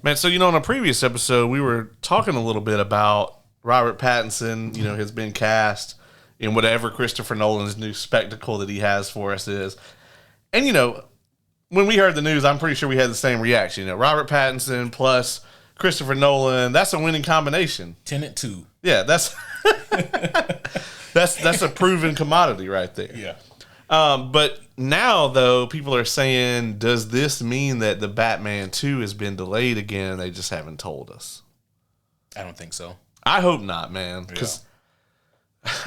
Man, so, in a previous episode, we were talking a little bit about Robert Pattinson, has been cast in whatever Christopher Nolan's new spectacle that he has for us is. And, when we heard the news, I'm pretty sure we had the same reaction. Robert Pattinson plus Christopher Nolan, that's a winning combination. Tenet 2. Yeah, that's that's a proven commodity right there. Yeah. But now, though, people are saying, does this mean that the Batman 2 has been delayed again and they just haven't told us? I don't think so. I hope not, man. Because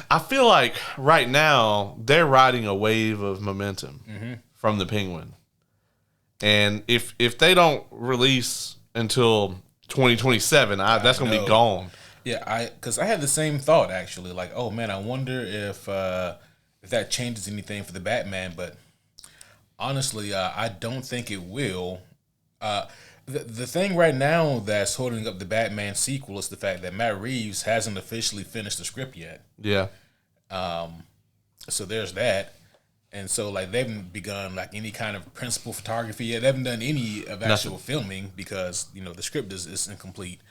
I feel like right now they're riding a wave of momentum from the Penguin. And if they don't release until 2027, that's going to be gone. Yeah, because I had the same thought, actually. Like, oh, man, I wonder if that changes anything for the Batman. But honestly, I don't think it will. The thing right now that's holding up the Batman sequel is the fact that Matt Reeves hasn't officially finished the script yet. Yeah. So there's that. And so, like, they haven't begun, like, any kind of principal photography yet. They haven't done any of actual filming because, the script is incomplete.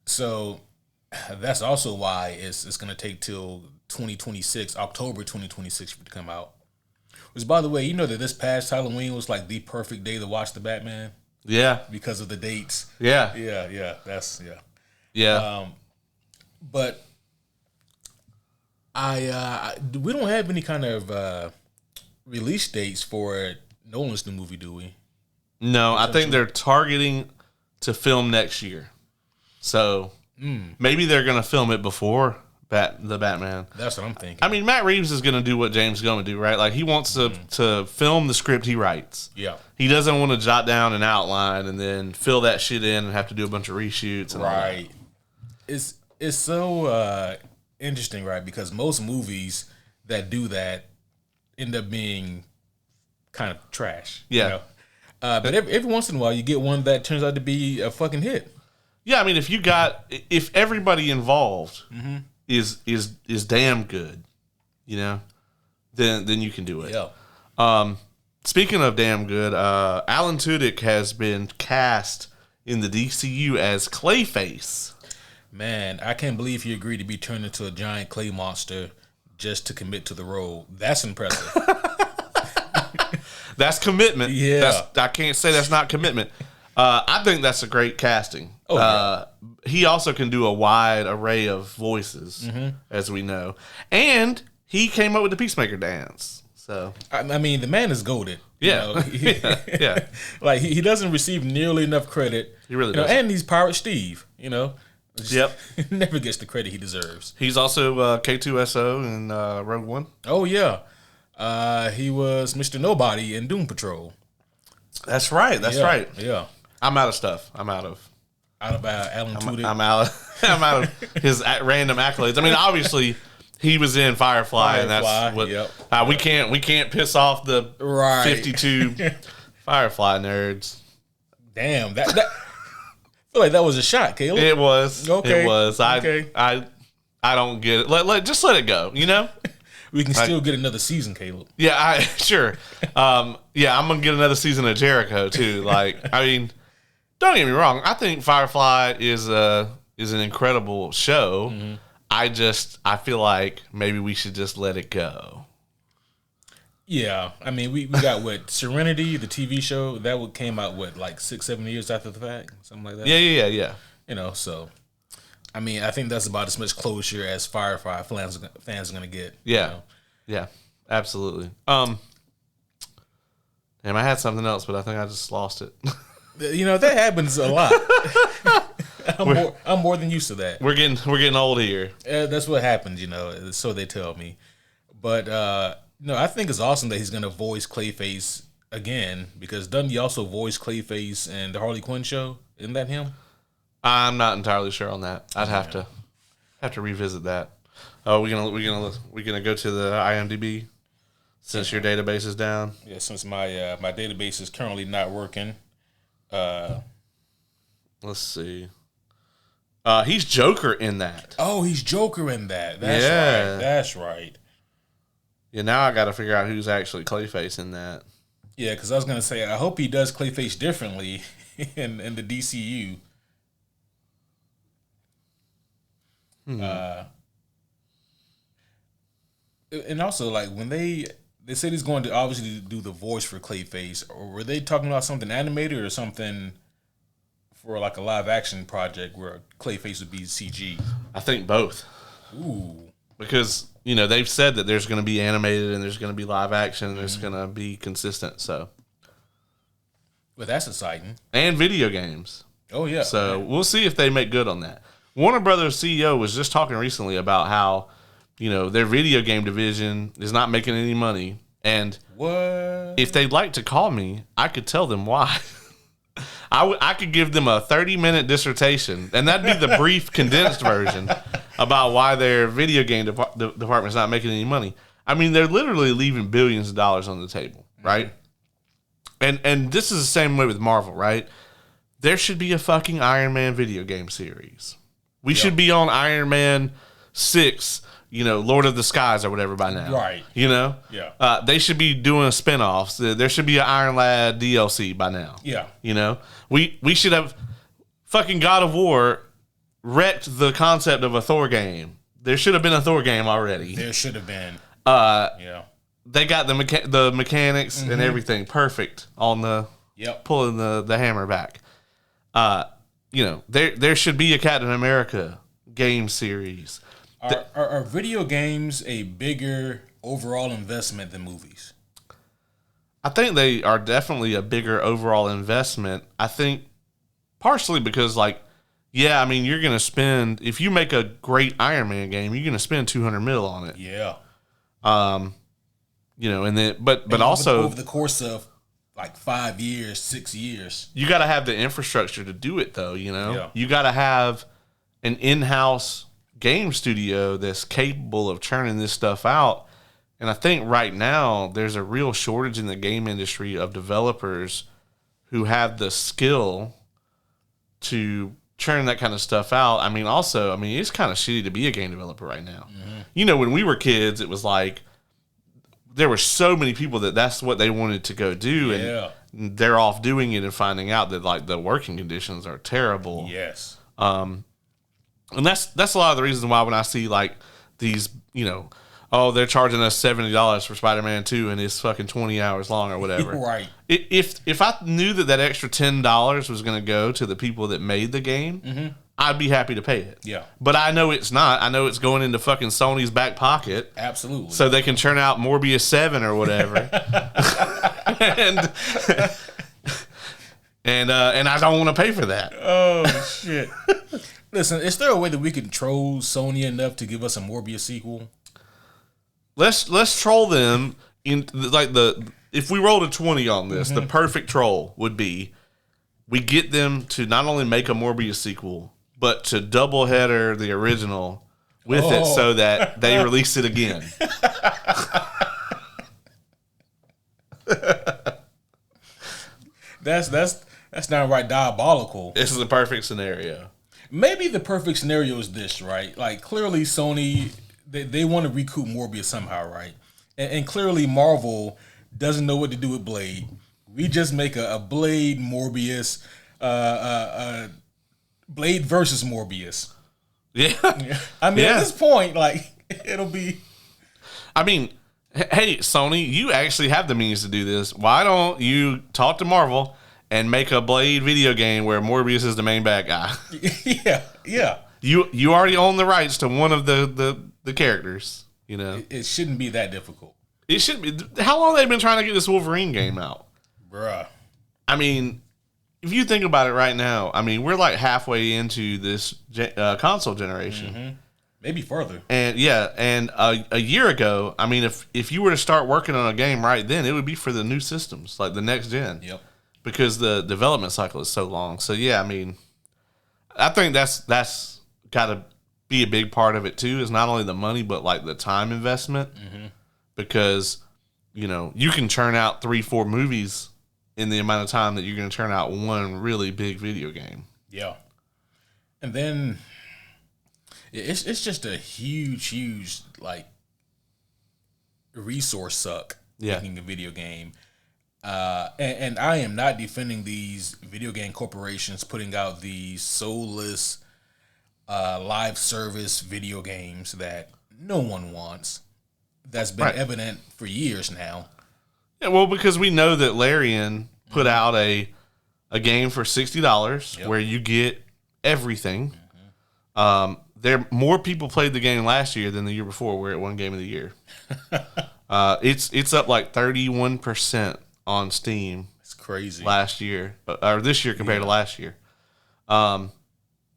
So that's also why it's going to take till 2026, October 2026 for it to come out. Which, by the way, that this past Halloween was, like, the perfect day to watch the Batman? Yeah. Because of the dates. Yeah. Yeah. Yeah. But we don't have any kind of release dates for Nolan's new movie, do we? No, I think they're targeting to film next year. So maybe they're going to film it before the Batman. That's what I'm thinking. I mean, Matt Reeves is going to do what James Gunn would do, right? Like, he wants to film the script he writes. Yeah. He doesn't want to jot down an outline and then fill that shit in and have to do a bunch of reshoots. And right. It's so interesting, right? Because most movies that do that end up being kind of trash. Yeah. But every once in a while, you get one that turns out to be a fucking hit. Yeah, I mean, if everybody involved is damn good, then you can do it. Yeah. Speaking of damn good, Alan Tudyk has been cast in the DCU as Clayface. Man, I can't believe he agreed to be turned into a giant clay monster just to commit to the role. That's impressive. That's commitment. Yeah. I can't say that's not commitment. I think that's a great casting. Oh, yeah. He also can do a wide array of voices, as we know. And he came up with the Peacemaker dance. So I mean, the man is goated. Yeah. Yeah. Like, he doesn't receive nearly enough credit. He really does. And he's Pirate Steve, Yep. Never gets the credit he deserves. He's also K2SO in Rogue One. Oh, yeah. He was Mr. Nobody in Doom Patrol. That's right. Right. Yeah. I'm out of stuff. I'm out of Alan Tudyk. I'm out of his random accolades. I mean, obviously, he was in Firefly, and that's what we can't piss off the 52 Firefly nerds. Damn, that I feel like that was a shot, Caleb. It was. Okay. It was. I don't get it. Just let it go. We can still get another season, Caleb. Yeah, sure. I'm gonna get another season of Jericho too. I mean, don't get me wrong. I think Firefly is an incredible show. Mm-hmm. I feel like maybe we should just let it go. Yeah, I mean, we got Serenity, the TV show that came out 6-7 years after the fact, something like that. Yeah. So. I mean, I think that's about as much closure as Firefly fans are going to get. Yeah. Yeah, absolutely. Damn, I had something else, but I think I just lost it. That happens a lot. I'm more than used to that. We're getting old here. That's what happens, so they tell me. But, I think it's awesome that he's going to voice Clayface again, because doesn't he also voice Clayface in the Harley Quinn show? Isn't that him? I'm not entirely sure on that. I'd have to revisit that. Oh, we're gonna go to the IMDb since your database is down. Yeah, since my my database is currently not working. Let's see. He's Joker in that. Oh, he's Joker in that. That's right. Yeah, now I got to figure out who's actually Clayface in that. Yeah, because I was gonna say I hope he does Clayface differently in the DCU. And also, like, when they said he's going to obviously do the voice for Clayface, or were they talking about something animated or something for like a live action project where Clayface would be CG? I think both. Ooh. Because, they've said that there's going to be animated and there's going to be live action and there's going to be consistent, so. Well, that's exciting. And video games. Oh, yeah. So we'll see if they make good on that. Warner Brothers CEO was just talking recently about how, their video game division is not making any money. And what? If they'd like to call me, I could tell them why. I could give them a 30-minute dissertation, and that'd be the brief, condensed version about why their video game department's not making any money. I mean, they're literally leaving billions of dollars on the table, right? And this is the same way with Marvel, right? There should be a fucking Iron Man video game series. We should be on Iron Man 6, Lord of the Skies or whatever by now. Right. Yeah. They should be doing spinoffs. There should be an Iron Lad DLC by now. Yeah. We should have fucking God of War wrecked the concept of a Thor game. There should have been a Thor game already. There should have been. Yeah. They got the mechanics and everything perfect on the pulling the hammer back. There should be a Captain America game series. Are video games a bigger overall investment than movies? I think they are definitely a bigger overall investment. I think partially because, you're going to spend, if you make a great Iron Man game, you're going to spend $200 million on it. Yeah. And then, but also over the course of 5 years, 6 years, you got to have the infrastructure to do it, though. Yeah. You got to have an in-house game studio that's capable of churning this stuff out. And I think right now there's a real shortage in the game industry of developers who have the skill to churn that kind of stuff out. It's kind of shitty to be a game developer right now. Mm-hmm. When we were kids, it was like there were so many people that's what they wanted to go do, and they're off doing it and finding out that the working conditions are terrible. Yes. And that's a lot of the reasons why when I see these, they're charging us $70 for Spider-Man 2 and it's fucking 20 hours long or whatever. Right. If I knew that extra $10 was going to go to the people that made the game, I'd be happy to pay it. Yeah. But I know it's not. I know it's going into fucking Sony's back pocket. Absolutely. So they can churn out Morbius 7 or whatever. and I don't want to pay for that. Oh, shit. Listen, is there a way that we can troll Sony enough to give us a Morbius sequel? Let's troll them in if we rolled a 20 on this, the perfect troll would be we get them to not only make a Morbius sequel, but to double header the original with it so that they release it again. That's not right diabolical. This is the perfect scenario. Maybe the perfect scenario is this, right? Clearly Sony, they want to recoup Morbius somehow, right? And clearly Marvel doesn't know what to do with Blade. We just make a Blade Morbius, Blade versus Morbius. Yeah. At this point, it'll be... hey, Sony, you actually have the means to do this. Why don't you talk to Marvel and make a Blade video game where Morbius is the main bad guy? Yeah. You already own the rights to one of the characters, It shouldn't be that difficult. It should be. How long have they been trying to get this Wolverine game out? Bruh. If you think about it right now, we're halfway into this console generation. Mm-hmm. Maybe further. And a year ago, if you were to start working on a game right then, it would be for the new systems, the next gen. Yep. Because the development cycle is so long. So yeah, I think that's got to be a big part of it too. Is not only the money but the time investment. Mm-hmm. Because you can churn out 3-4 movies in the amount of time that you're going to turn out one really big video game. Yeah, and then it's just a huge resource suck making a video game. And I am not defending these video game corporations putting out these soulless live service video games that no one wants. That's been evident for years now. Yeah, well, because we know that Larian put out a game for $60 where you get everything. More people played the game last year than the year before, where it won Game of the Year. It's up like 31% on Steam. It's crazy. Last year or this year compared to last year,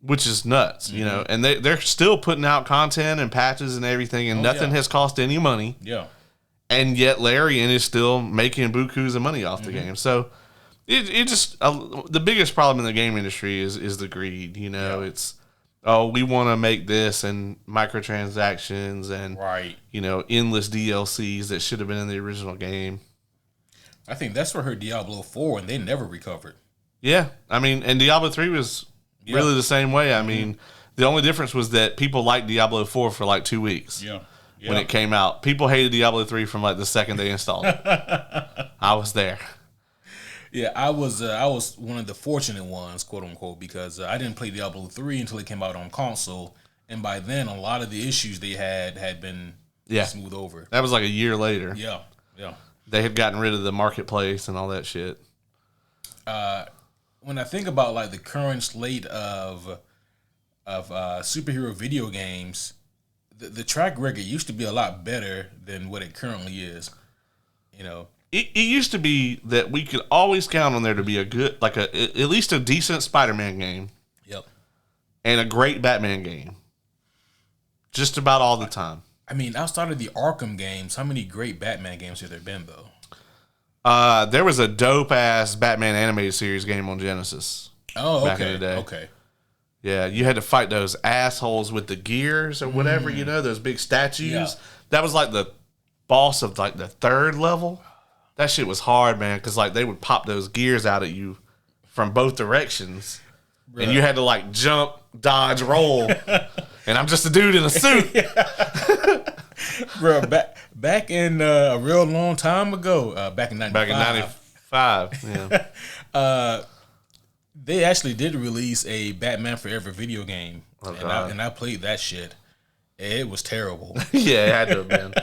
which is nuts, you know. And they're still putting out content and patches and everything, and nothing has cost any money. Yeah. And yet Larian is still making bukus of money off the game. So it just the biggest problem in the game industry is the greed. You know, it's we want to make this and microtransactions and you know, endless DLCs that should have been in the original game. I think that's what hurt Diablo 4, and they never recovered. Yeah, I mean, and Diablo 3 was really the same way. I mean, the only difference was that people liked Diablo 4 for like 2 weeks. When it came out. People hated Diablo 3 from like the second they installed it. I was there. Yeah, I was one of the fortunate ones, quote unquote, because I didn't play Diablo 3 until it came out on console, and by then a lot of the issues they had been smoothed over. That was like a year later. Yeah. They had gotten rid of the marketplace and all that shit. When I think about like the current slate of superhero video games, the track record used to be a lot better than what it currently is. You know, it used to be that we could always count on there to be a good, like at least a decent Spider-Man game. Yep. And a great Batman game. Just about all the time. I mean, outside of the Arkham games, how many great Batman games have there been, though? There was a dope-ass Batman animated series game on Genesis. Oh, back in the day. Okay. Yeah, you had to fight those assholes with the gears or whatever, you know, those big statues. Yeah. That was like the boss of like the third level. That shit was hard, man, because like they would pop those gears out at you from both directions. Bruh. And you had to like jump, dodge, roll. And I'm just a dude in a suit. Bro, back in a real long time ago, back in 95. Back in 95, yeah. They actually did release a Batman Forever video game. Oh, and I played that shit. It was terrible. Yeah, it had to have been.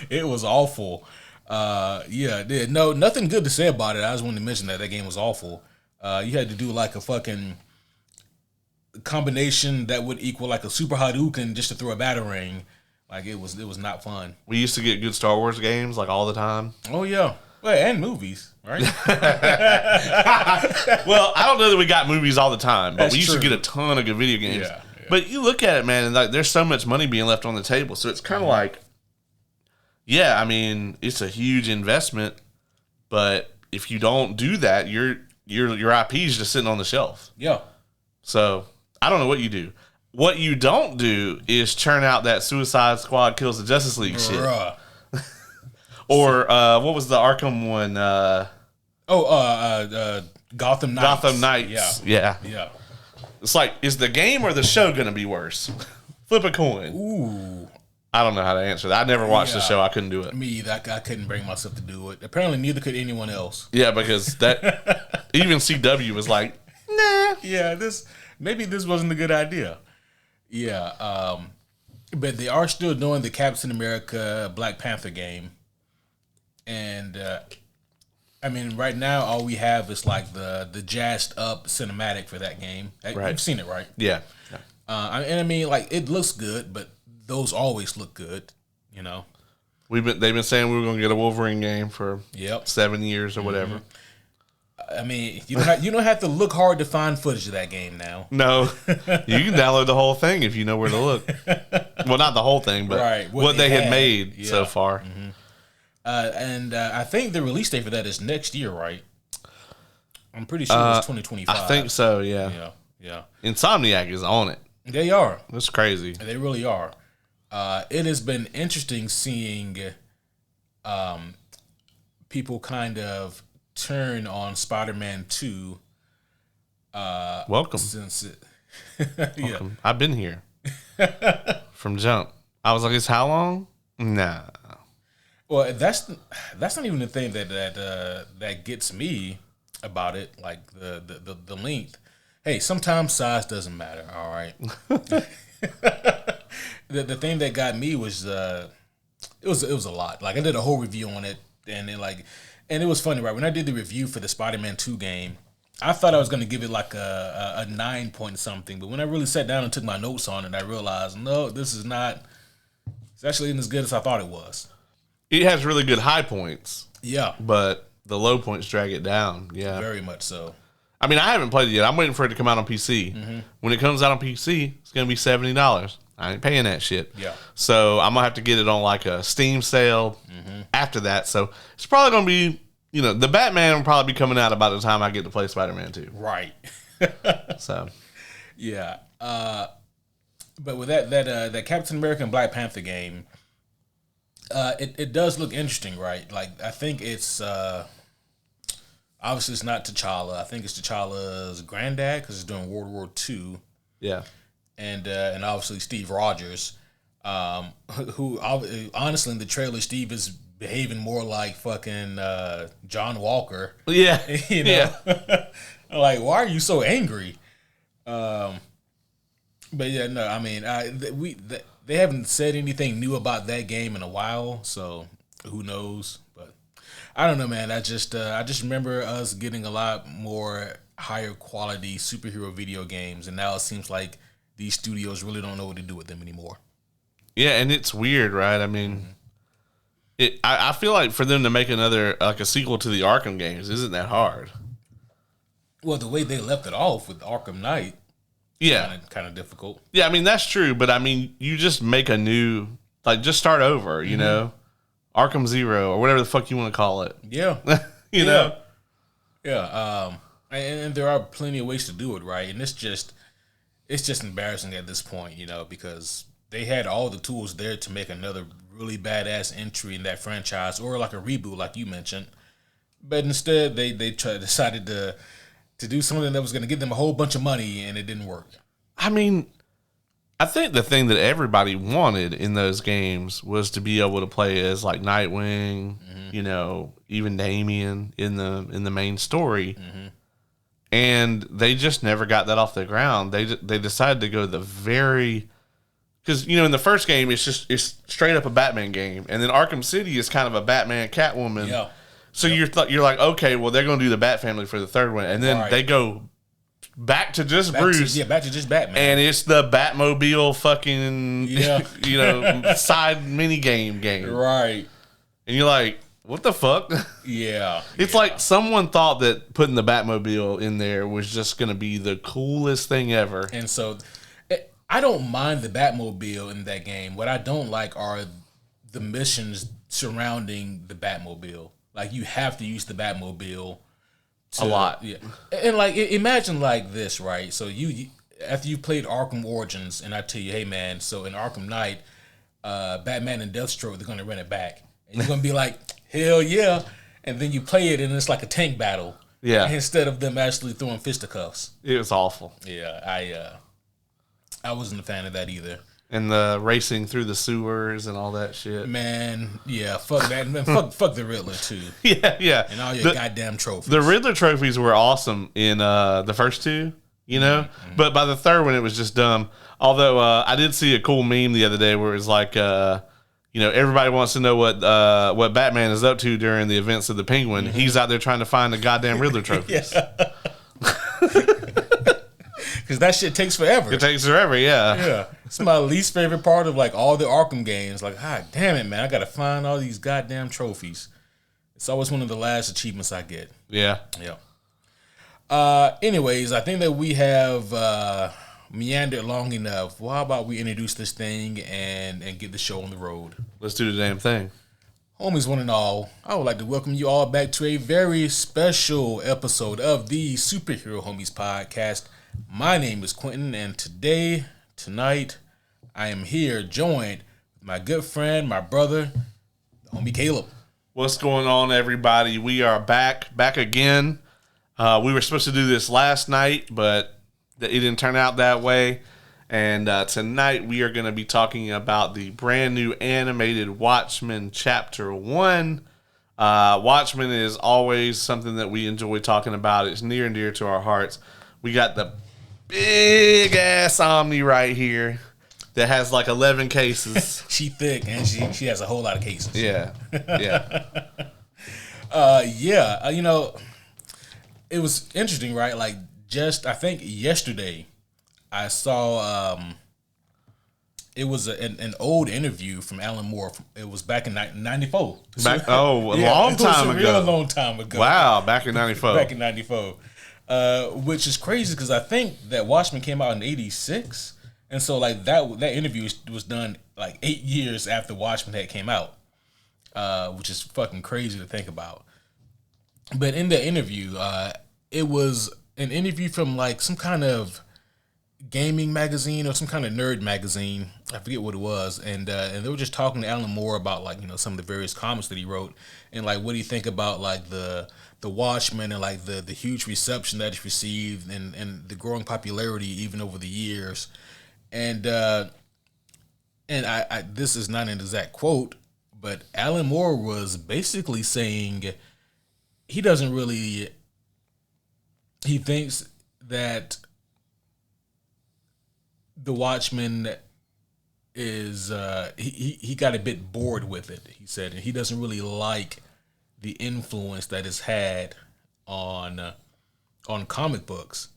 It was awful. No, nothing good to say about it. I just wanted to mention that game was awful. You had to do like a fucking combination that would equal like a Super Hadouken just to throw a Batarang. Like it was not fun. We used to get good Star Wars games like all the time. Oh yeah. Well, and movies, right? Well, I don't know that we got movies all the time, but we used to get a ton of good video games. Yeah. But you look at it, man, and like there's so much money being left on the table. So it's kind of like, yeah, I mean, it's a huge investment, but if you don't do that, your IP is just sitting on the shelf. Yeah. So I don't know what you do. What you don't do is churn out that Suicide Squad Kills the Justice League shit. Or what was the Arkham one? Gotham Knights. Gotham Knights. Yeah. It's like, is the game or the show going to be worse? Flip a coin. Ooh. I don't know how to answer that. I never watched the show. I couldn't do it. Me either. I couldn't bring myself to do it. Apparently, neither could anyone else. Yeah, because that even CW was like, nah. Yeah, maybe this wasn't a good idea. Yeah, but they are still doing the Captain America Black Panther game. And I mean, right now all we have is like the jazzed up cinematic for that game. Right. You've seen it, right? Yeah. And I mean, like it looks good, but those always look good, you know. They've been saying we were gonna get a Wolverine game for 7 years or whatever. I mean, you don't have to look hard to find footage of that game now. No, you can download the whole thing if you know where to look. Well, not the whole thing, but what they had made so far. Mm-hmm. And I think the release date for that is next year, right? I'm pretty sure it's 2025. I think so, yeah. Yeah. Insomniac is on it. They are. That's crazy. They really are. It has been interesting seeing people kind of turn on Spider-Man 2. Welcome. Welcome. I've been here from jump. I was like, it's how long? Nah. Well, that's not even the thing that gets me about it, like the length. Hey, sometimes size doesn't matter. All right. The thing that got me was it was a lot. Like I did a whole review on it, and it was funny, right? When I did the review for the Spider-Man 2 game, I thought I was going to give it like a 9 point something, but when I really sat down and took my notes on it, I realized no, this is not. It's actually as good as I thought it was. It has really good high points. Yeah, but the low points drag it down. Yeah, very much so. I mean, I haven't played it yet. I'm waiting for it to come out on PC. Mm-hmm. When it comes out on PC, it's going to be $70. I ain't paying that shit. Yeah. So I'm going to have to get it on like a Steam sale after that. So it's probably going to be, the Batman will probably be coming out about the time I get to play Spider-Man 2. Right. So. Yeah. But with that Captain America and Black Panther game, it does look interesting, right? Like, I think it's... obviously, it's not T'Challa. I think it's T'Challa's granddad because it's during World War II. Yeah. And obviously Steve Rogers, who honestly in the trailer, Steve is behaving more like fucking John Walker. Yeah. Yeah. Like, why are you so angry? But yeah, no, I mean, they haven't said anything new about that game in a while, so who knows? But I don't know, man. I just remember us getting a lot more higher quality superhero video games, and now it seems like these studios really don't know what to do with them anymore. Yeah, and it's weird, right? I mean, I feel like for them to make another, like a sequel to the Arkham games isn't that hard. Well, the way they left it off with Arkham Knight, yeah, kind of difficult. Yeah, I mean, that's true, but I mean, you just make a new, like, just start over, you know? Arkham Zero, or whatever the fuck you want to call it. Yeah. you know? Yeah. And there are plenty of ways to do it, right? And it's just embarrassing at this point, because they had all the tools there to make another really badass entry in that franchise, or like a reboot, like you mentioned. But instead, they decided to do something that was going to give them a whole bunch of money, and it didn't work. I mean, I think the thing that everybody wanted in those games was to be able to play as like Nightwing, even Damian in the main story. And they just never got that off the ground. They decided to go because in the first game it's straight up a Batman game, and then Arkham City is kind of a Batman Catwoman. Yeah. So you're like, okay, well they're gonna do the Bat Family for the third one, and then they go back to just Bruce. Back to just Batman, and it's the Batmobile fucking side mini game, right? And you're like, what the fuck? Yeah. It's like someone thought that putting the Batmobile in there was just going to be the coolest thing ever. And so I don't mind the Batmobile in that game. What I don't like are the missions surrounding the Batmobile. Like, you have to use the Batmobile a lot. Yeah. And like, imagine like this, right? So you after you played Arkham Origins, and I tell you, hey man, so in Arkham Knight, Batman and Deathstroke, they're going to run it back. And you're going to be like, hell yeah. And then you play it and it's like a tank battle. Yeah. Instead of them actually throwing fisticuffs. It was awful. Yeah, I wasn't a fan of that either. And the racing through the sewers and all that shit. Man, yeah, fuck that. Man, fuck the Riddler too. Yeah. And all your goddamn trophies. The Riddler trophies were awesome in the first two, But by the third one, it was just dumb. Although I did see a cool meme the other day where it was like, everybody wants to know what Batman is up to during the events of the Penguin. He's out there trying to find the goddamn Riddler trophies. Because that shit takes forever. It takes forever, yeah. Yeah. It's my least favorite part of like all the Arkham games. Like, God damn it, man. I got to find all these goddamn trophies. It's always one of the last achievements I get. Yeah. Anyways, I think that we have meandered long enough. Well, how about we introduce this thing and get the show on the road? Let's do the damn thing. Homies, one and all, I would like to welcome you all back to a very special episode of the Superhero Homies podcast. My name is Quentin, and tonight, I am here joined with my good friend, my brother, the homie Caleb. What's going on, everybody? We are back again. We were supposed to do this last night, but it didn't turn out that way. And tonight we are going to be talking about the brand new animated Watchmen Chapter 1. Watchmen is always something that we enjoy talking about. It's near and dear to our hearts. We got the big ass Omni right here that has like 11 cases. She thick and she has a whole lot of cases. Yeah. You know, it was interesting, right? Like just I think yesterday I saw it was an old interview from Alan Moore. It was back in 94. Long time ago. Real long time ago. Wow, back in 94. Back in 94. Which is crazy because I think that Watchmen came out in 86. And so like that interview was done like 8 years after Watchmen had came out. Which is fucking crazy to think about. But in the interview, it was an interview from like some kind of gaming magazine or some kind of nerd magazine. I forget what it was. And they were just talking to Alan Moore about like, you know, some of the various comics that he wrote and like what do you think about like the Watchmen and like the huge reception that it's received and the growing popularity even over the years. And I this is not an exact quote, but Alan Moore was basically saying he thinks that the Watchmen is he got a bit bored with it, he said, and he doesn't really like the influence that it's had on comic books.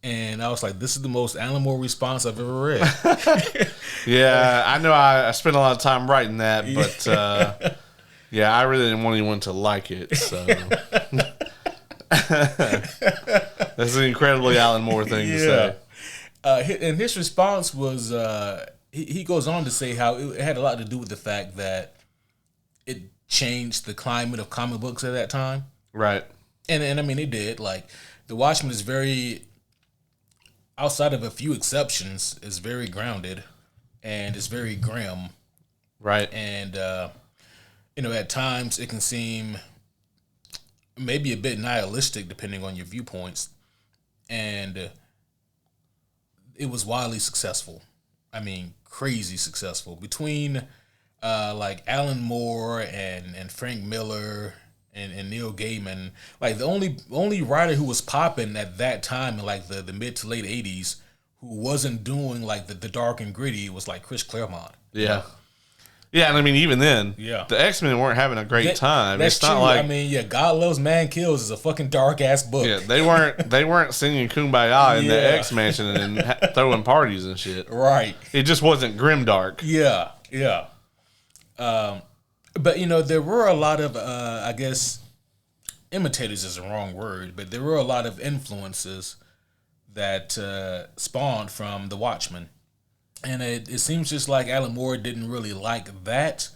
And I was like, this is the most Alan Moore response I've ever read. Yeah, I know I spent a lot of time writing that, but yeah, I really didn't want anyone to like it, so that's an incredibly Alan Moore thing to say. And his response was, he goes on to say how it had a lot to do with the fact that it changed the climate of comic books at that time. Right. And I mean, it did. Like, The Watchmen is very, outside of a few exceptions, is very grounded and it's very grim. Right. And, you know, at times it can seem maybe a bit nihilistic depending on your viewpoints. And it was wildly successful. I mean, crazy successful. Between like Alan Moore and Frank Miller and Neil Gaiman, like the only writer who was popping at that time in like the mid to late 80s who wasn't doing like the dark and gritty was like Chris Claremont. Yeah. Yeah, and I mean, even then, yeah, the X-Men weren't having a great time. That's it's not true. like, I mean, yeah, God Loves Man Kills is a fucking dark ass book. Yeah, they weren't singing Kumbaya in the X Mansion and throwing parties and shit. Right. It just wasn't grimdark. Yeah. But you know, there were a lot of I guess imitators is the wrong word, but there were a lot of influences that spawned from the Watchmen. And it seems just like Alan Moore didn't really like that,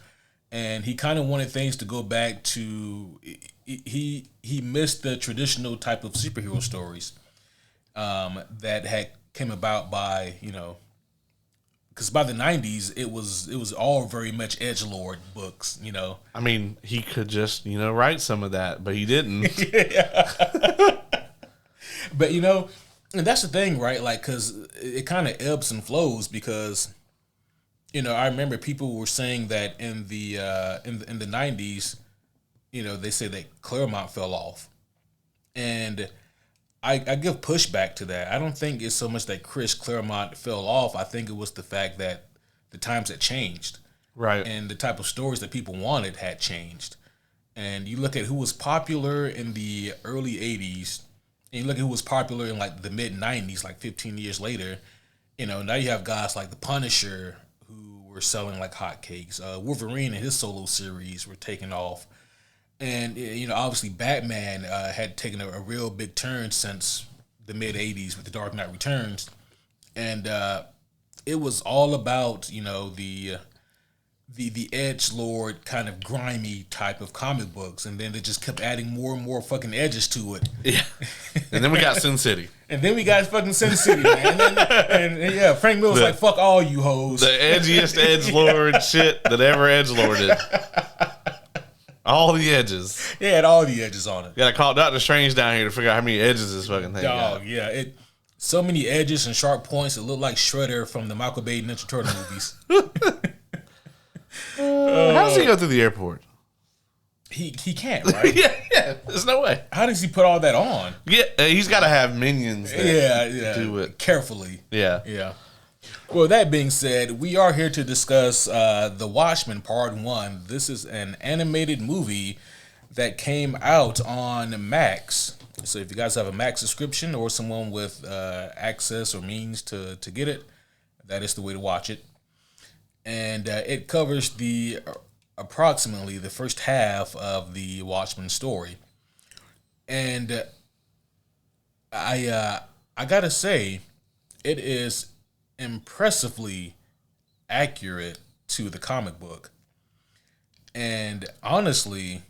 and he kind of wanted things to go back to he missed the traditional type of superhero stories that had came about by, you know, because by the 90s it was all very much edgelord books, you know. I mean, he could just, you know, write some of that, but he didn't. But you know. And that's the thing, right? Like, because it kind of ebbs and flows because, you know, I remember people were saying that in the 90s, you know, they say that Claremont fell off. And I give pushback to that. I don't think it's so much that Chris Claremont fell off. I think it was the fact that the times had changed. Right. And the type of stories that people wanted had changed. And you look at who was popular in the early 80s, and you look at who was popular in like the mid 90s, like 15 years later, you know, now you have guys like the Punisher who were selling like hotcakes. Wolverine and his solo series were taking off. And, you know, obviously Batman had taken a real big turn since the mid 80s with The Dark Knight Returns. And it was all about, you know, the edgelord kind of grimy type of comic books, and then they just kept adding more and more fucking edges to it. Yeah, and then we got Sin City, and then we got fucking Sin City, man. And yeah, Frank Miller's like, fuck all you hoes. The edgiest edgelord shit that ever edgelorded. All the edges. Yeah, it had all the edges on it. You gotta call Dr. Strange down here to figure out how many edges this fucking thing got. Yeah. so many edges and sharp points. It looked like Shredder from the Michael Bay Ninja Turtle movies. How does he go through the airport? He can't, right? yeah. There's no way. How does he put all that on? Yeah, he's got to have minions. That do it carefully. Yeah. Well, that being said, we are here to discuss The Watchmen Part 1. This is an animated movie that came out on Max. So if you guys have a Max subscription or someone with access or means to get it, that is the way to watch it. And it covers approximately the first half of the Watchmen story. And I gotta say, it is impressively accurate to the comic book. And honestly,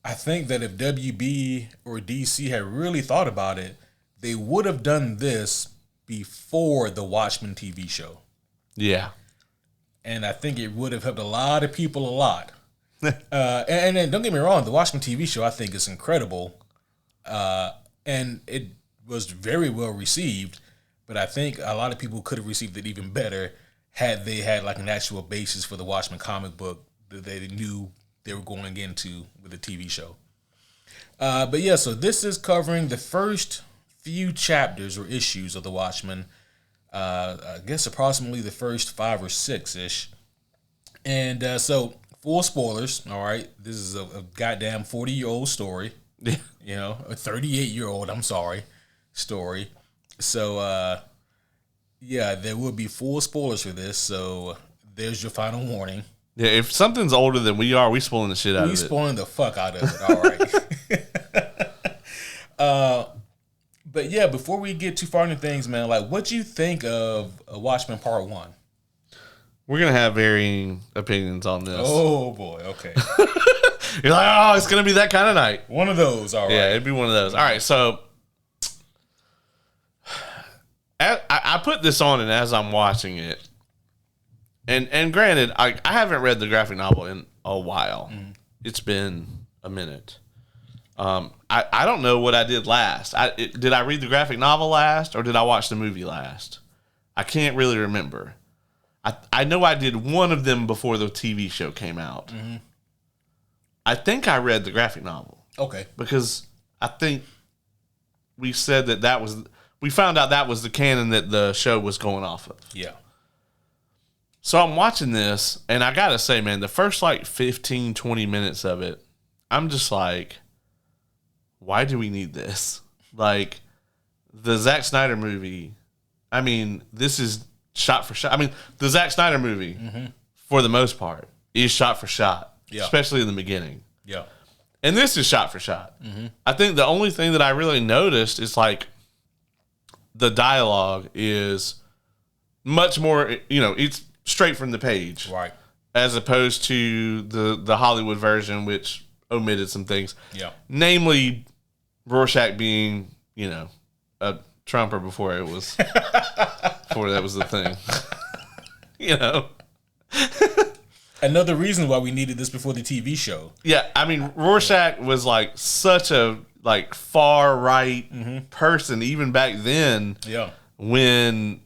I think that if WB or DC had really thought about it, they would have done this before the Watchmen TV show. Yeah. And I think it would have helped a lot of people a lot. And then don't get me wrong, the Watchmen TV show I think is incredible. And it was very well received. But I think a lot of people could have received it even better had they had like an actual basis for the Watchmen comic book that they knew they were going into with the TV show. But yeah, so this is covering the first few chapters or issues of the Watchmen. I guess approximately the first 5 or 6-ish. And so, full spoilers, all right? This is a goddamn 40-year-old story. Yeah. You know, a 38-year-old, story. So, yeah, there will be full spoilers for this. So, there's your final warning. Yeah, if something's older than we are, we spoiling the shit out of it. We spoiling the fuck out of it, all right. But yeah, before we get too far into things, man, like, what do you think of Watchmen Part 1? We're going to have varying opinions on this. Oh, boy, okay. You're like, oh, it's going to be that kind of night. One of those, all right. Yeah, it'd be one of those. All right, so I put this on, and as I'm watching it, and granted, I haven't read the graphic novel in a while. Mm. It's been a minute. I don't know what I did last. Did I read the graphic novel last, or did I watch the movie last? I can't really remember. I know I did one of them before the TV show came out. Mm-hmm. I think I read the graphic novel. Okay. Because I think we said we found out that was the canon that the show was going off of. Yeah. So I'm watching this, and I gotta say, man, the first like 15, 20 minutes of it, I'm just like, why do we need this? Like, the Zack Snyder movie, I mean, this is shot for shot. I mean, the Zack Snyder movie, mm-hmm. for the most part, is shot for shot, especially in the beginning. Yeah. And this is shot for shot. Mm-hmm. I think the only thing that I really noticed is, like, the dialogue is much more, it's straight from the page. Right. As opposed to the Hollywood version, which omitted some things. Yeah. Namely, Rorschach being, a Trumper before that was the thing. Another reason why we needed this before the TV show. Yeah, I mean, Rorschach was like such a far right mm-hmm. person even back then. Yeah. When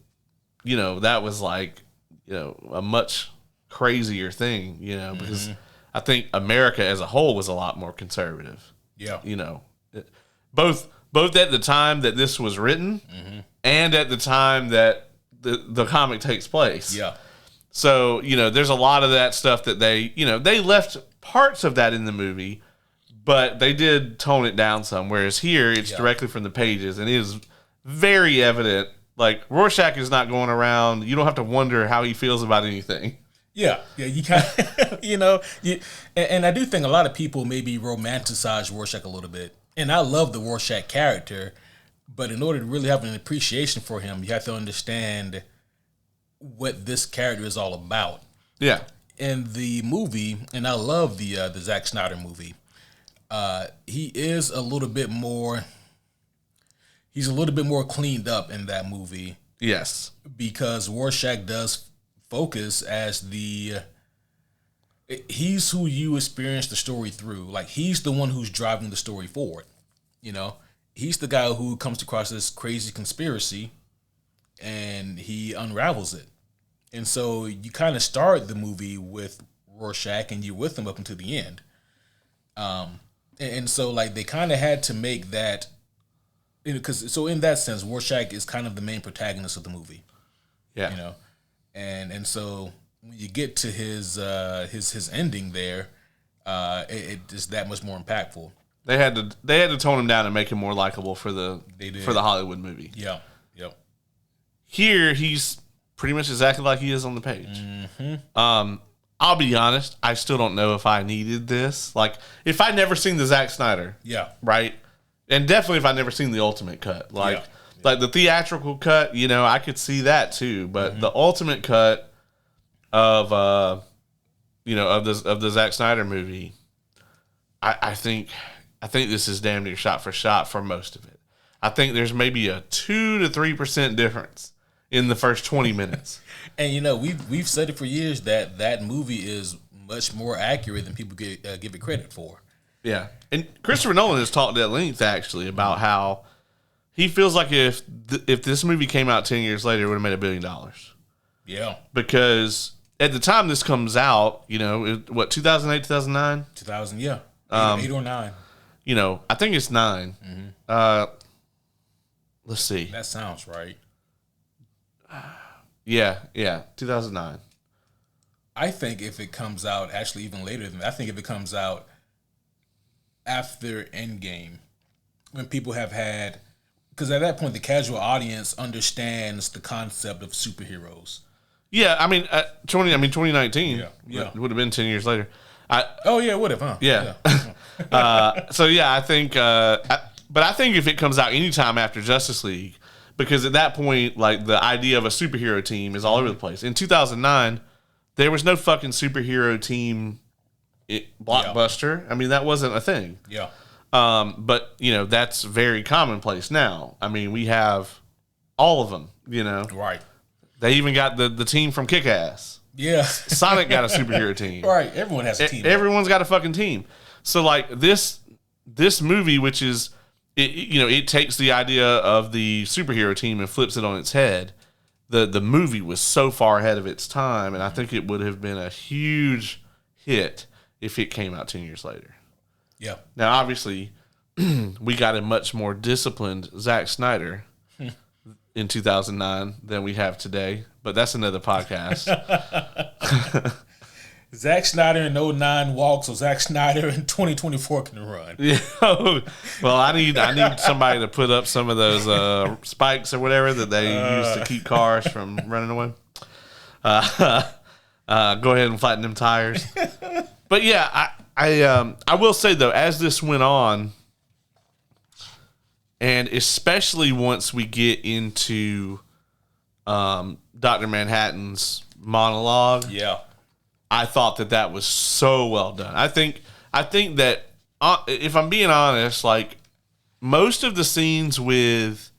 that was a much crazier thing, because mm-hmm. I think America as a whole was a lot more conservative. Yeah. Both at the time that this was written mm-hmm. and at the time that the comic takes place. Yeah. So, there's a lot of that stuff that they left parts of that in the movie, but they did tone it down some. Whereas here, it's directly from the pages, and it is very evident. Like, Rorschach is not going around. You don't have to wonder how he feels about anything. Yeah, you kind of, and I do think a lot of people maybe romanticize Rorschach a little bit. And I love the Rorschach character, but in order to really have an appreciation for him, you have to understand what this character is all about. Yeah. In the movie, and I love the Zack Snyder movie, he is a little bit more. He's a little bit more cleaned up in that movie. Yes, because Rorschach does focus as he's who you experience the story through. Like, he's the one who's driving the story forward, he's the guy who comes across this crazy conspiracy, and he unravels it. And so you kind of start the movie with Rorschach, and you're with him up until the end. And so like they kind of had to make that, because so in that sense, Rorschach is kind of the main protagonist of the movie. Yeah. And so when you get to his ending there, it is that much more impactful. They had to tone him down and make him more likable for the Hollywood movie. Yeah. Yep. Here he's pretty much exactly like he is on the page. Mm-hmm. I'll be honest, I still don't know if I needed this. Like, if I'd never seen the Zack Snyder, right, and definitely if I'd never seen the Ultimate Cut, like the theatrical cut, I could see that too. But the Ultimate Cut of of the Zack Snyder movie, I think this is damn near shot for shot for most of it. I think there's maybe a 2 to 3% difference in the first 20 minutes. And we've said it for years that movie is much more accurate than people give it credit for. Yeah, and Christopher Nolan has talked at length actually about how he feels like if this movie came out 10 years later, it would have made $1 billion. Yeah, because at the time this comes out, 2008, 2009, 2000, yeah, 8 or 9. I think it's 9. Mm-hmm. Let's see. That sounds right. Yeah, 2009. I think if it comes out actually even later than that, I think if it comes out after Endgame, when people have had, because at that point the casual audience understands the concept of superheroes. Yeah, I mean, 2019. Yeah, would have been 10 years later. It would have, huh? Yeah. So yeah, I think, but I think if it comes out anytime after Justice League. Because at that point, like, the idea of a superhero team is all over the place. In 2009, there was no fucking superhero team blockbuster. Yeah. I mean, that wasn't a thing. Yeah. But, that's very commonplace now. I mean, we have all of them, Right. They even got the team from Kick-Ass. Yeah. Sonic got a superhero team. Right. Everyone has a team. Everyone's got a fucking team. So, like, this movie, which is... It takes the idea of the superhero team and flips it on its head. The movie was so far ahead of its time, and I think it would have been a huge hit if it came out 10 years later. Yeah. Now, obviously, we got a much more disciplined Zack Snyder in 2009 than we have today, but that's another podcast. Zack Snyder in 2009 walks, so Zack Snyder in 2024 can run. Yeah. Well, I need somebody to put up some of those spikes or whatever that they use to keep cars from running away. Go ahead and flatten them tires. But yeah, I will say though, as this went on, and especially once we get into Dr. Manhattan's monologue, I thought that was so well done. I think that if I'm being honest, like most of the scenes with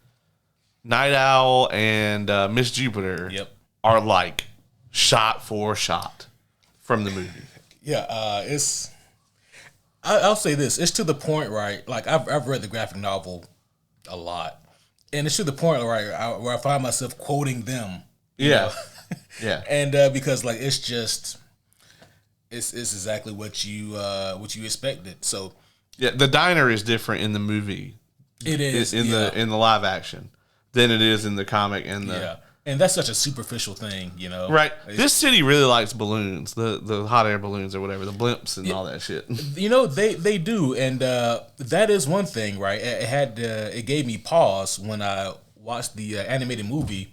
Night Owl and Miss Jupiter are like shot for shot from the movie. Yeah, I'll say this: it's to the point, right? Like I've read the graphic novel a lot, and it's to the point, right, where I find myself quoting them. Yeah. And because like it's just. It's exactly what you expected. So yeah, the diner is different in the movie. It is in the live action than it is in the comic and the and that's such a superficial thing, Right. This city really likes balloons, the hot air balloons or whatever, the blimps and all that shit. They do, and that is one thing, right? It gave me pause when I watched the animated movie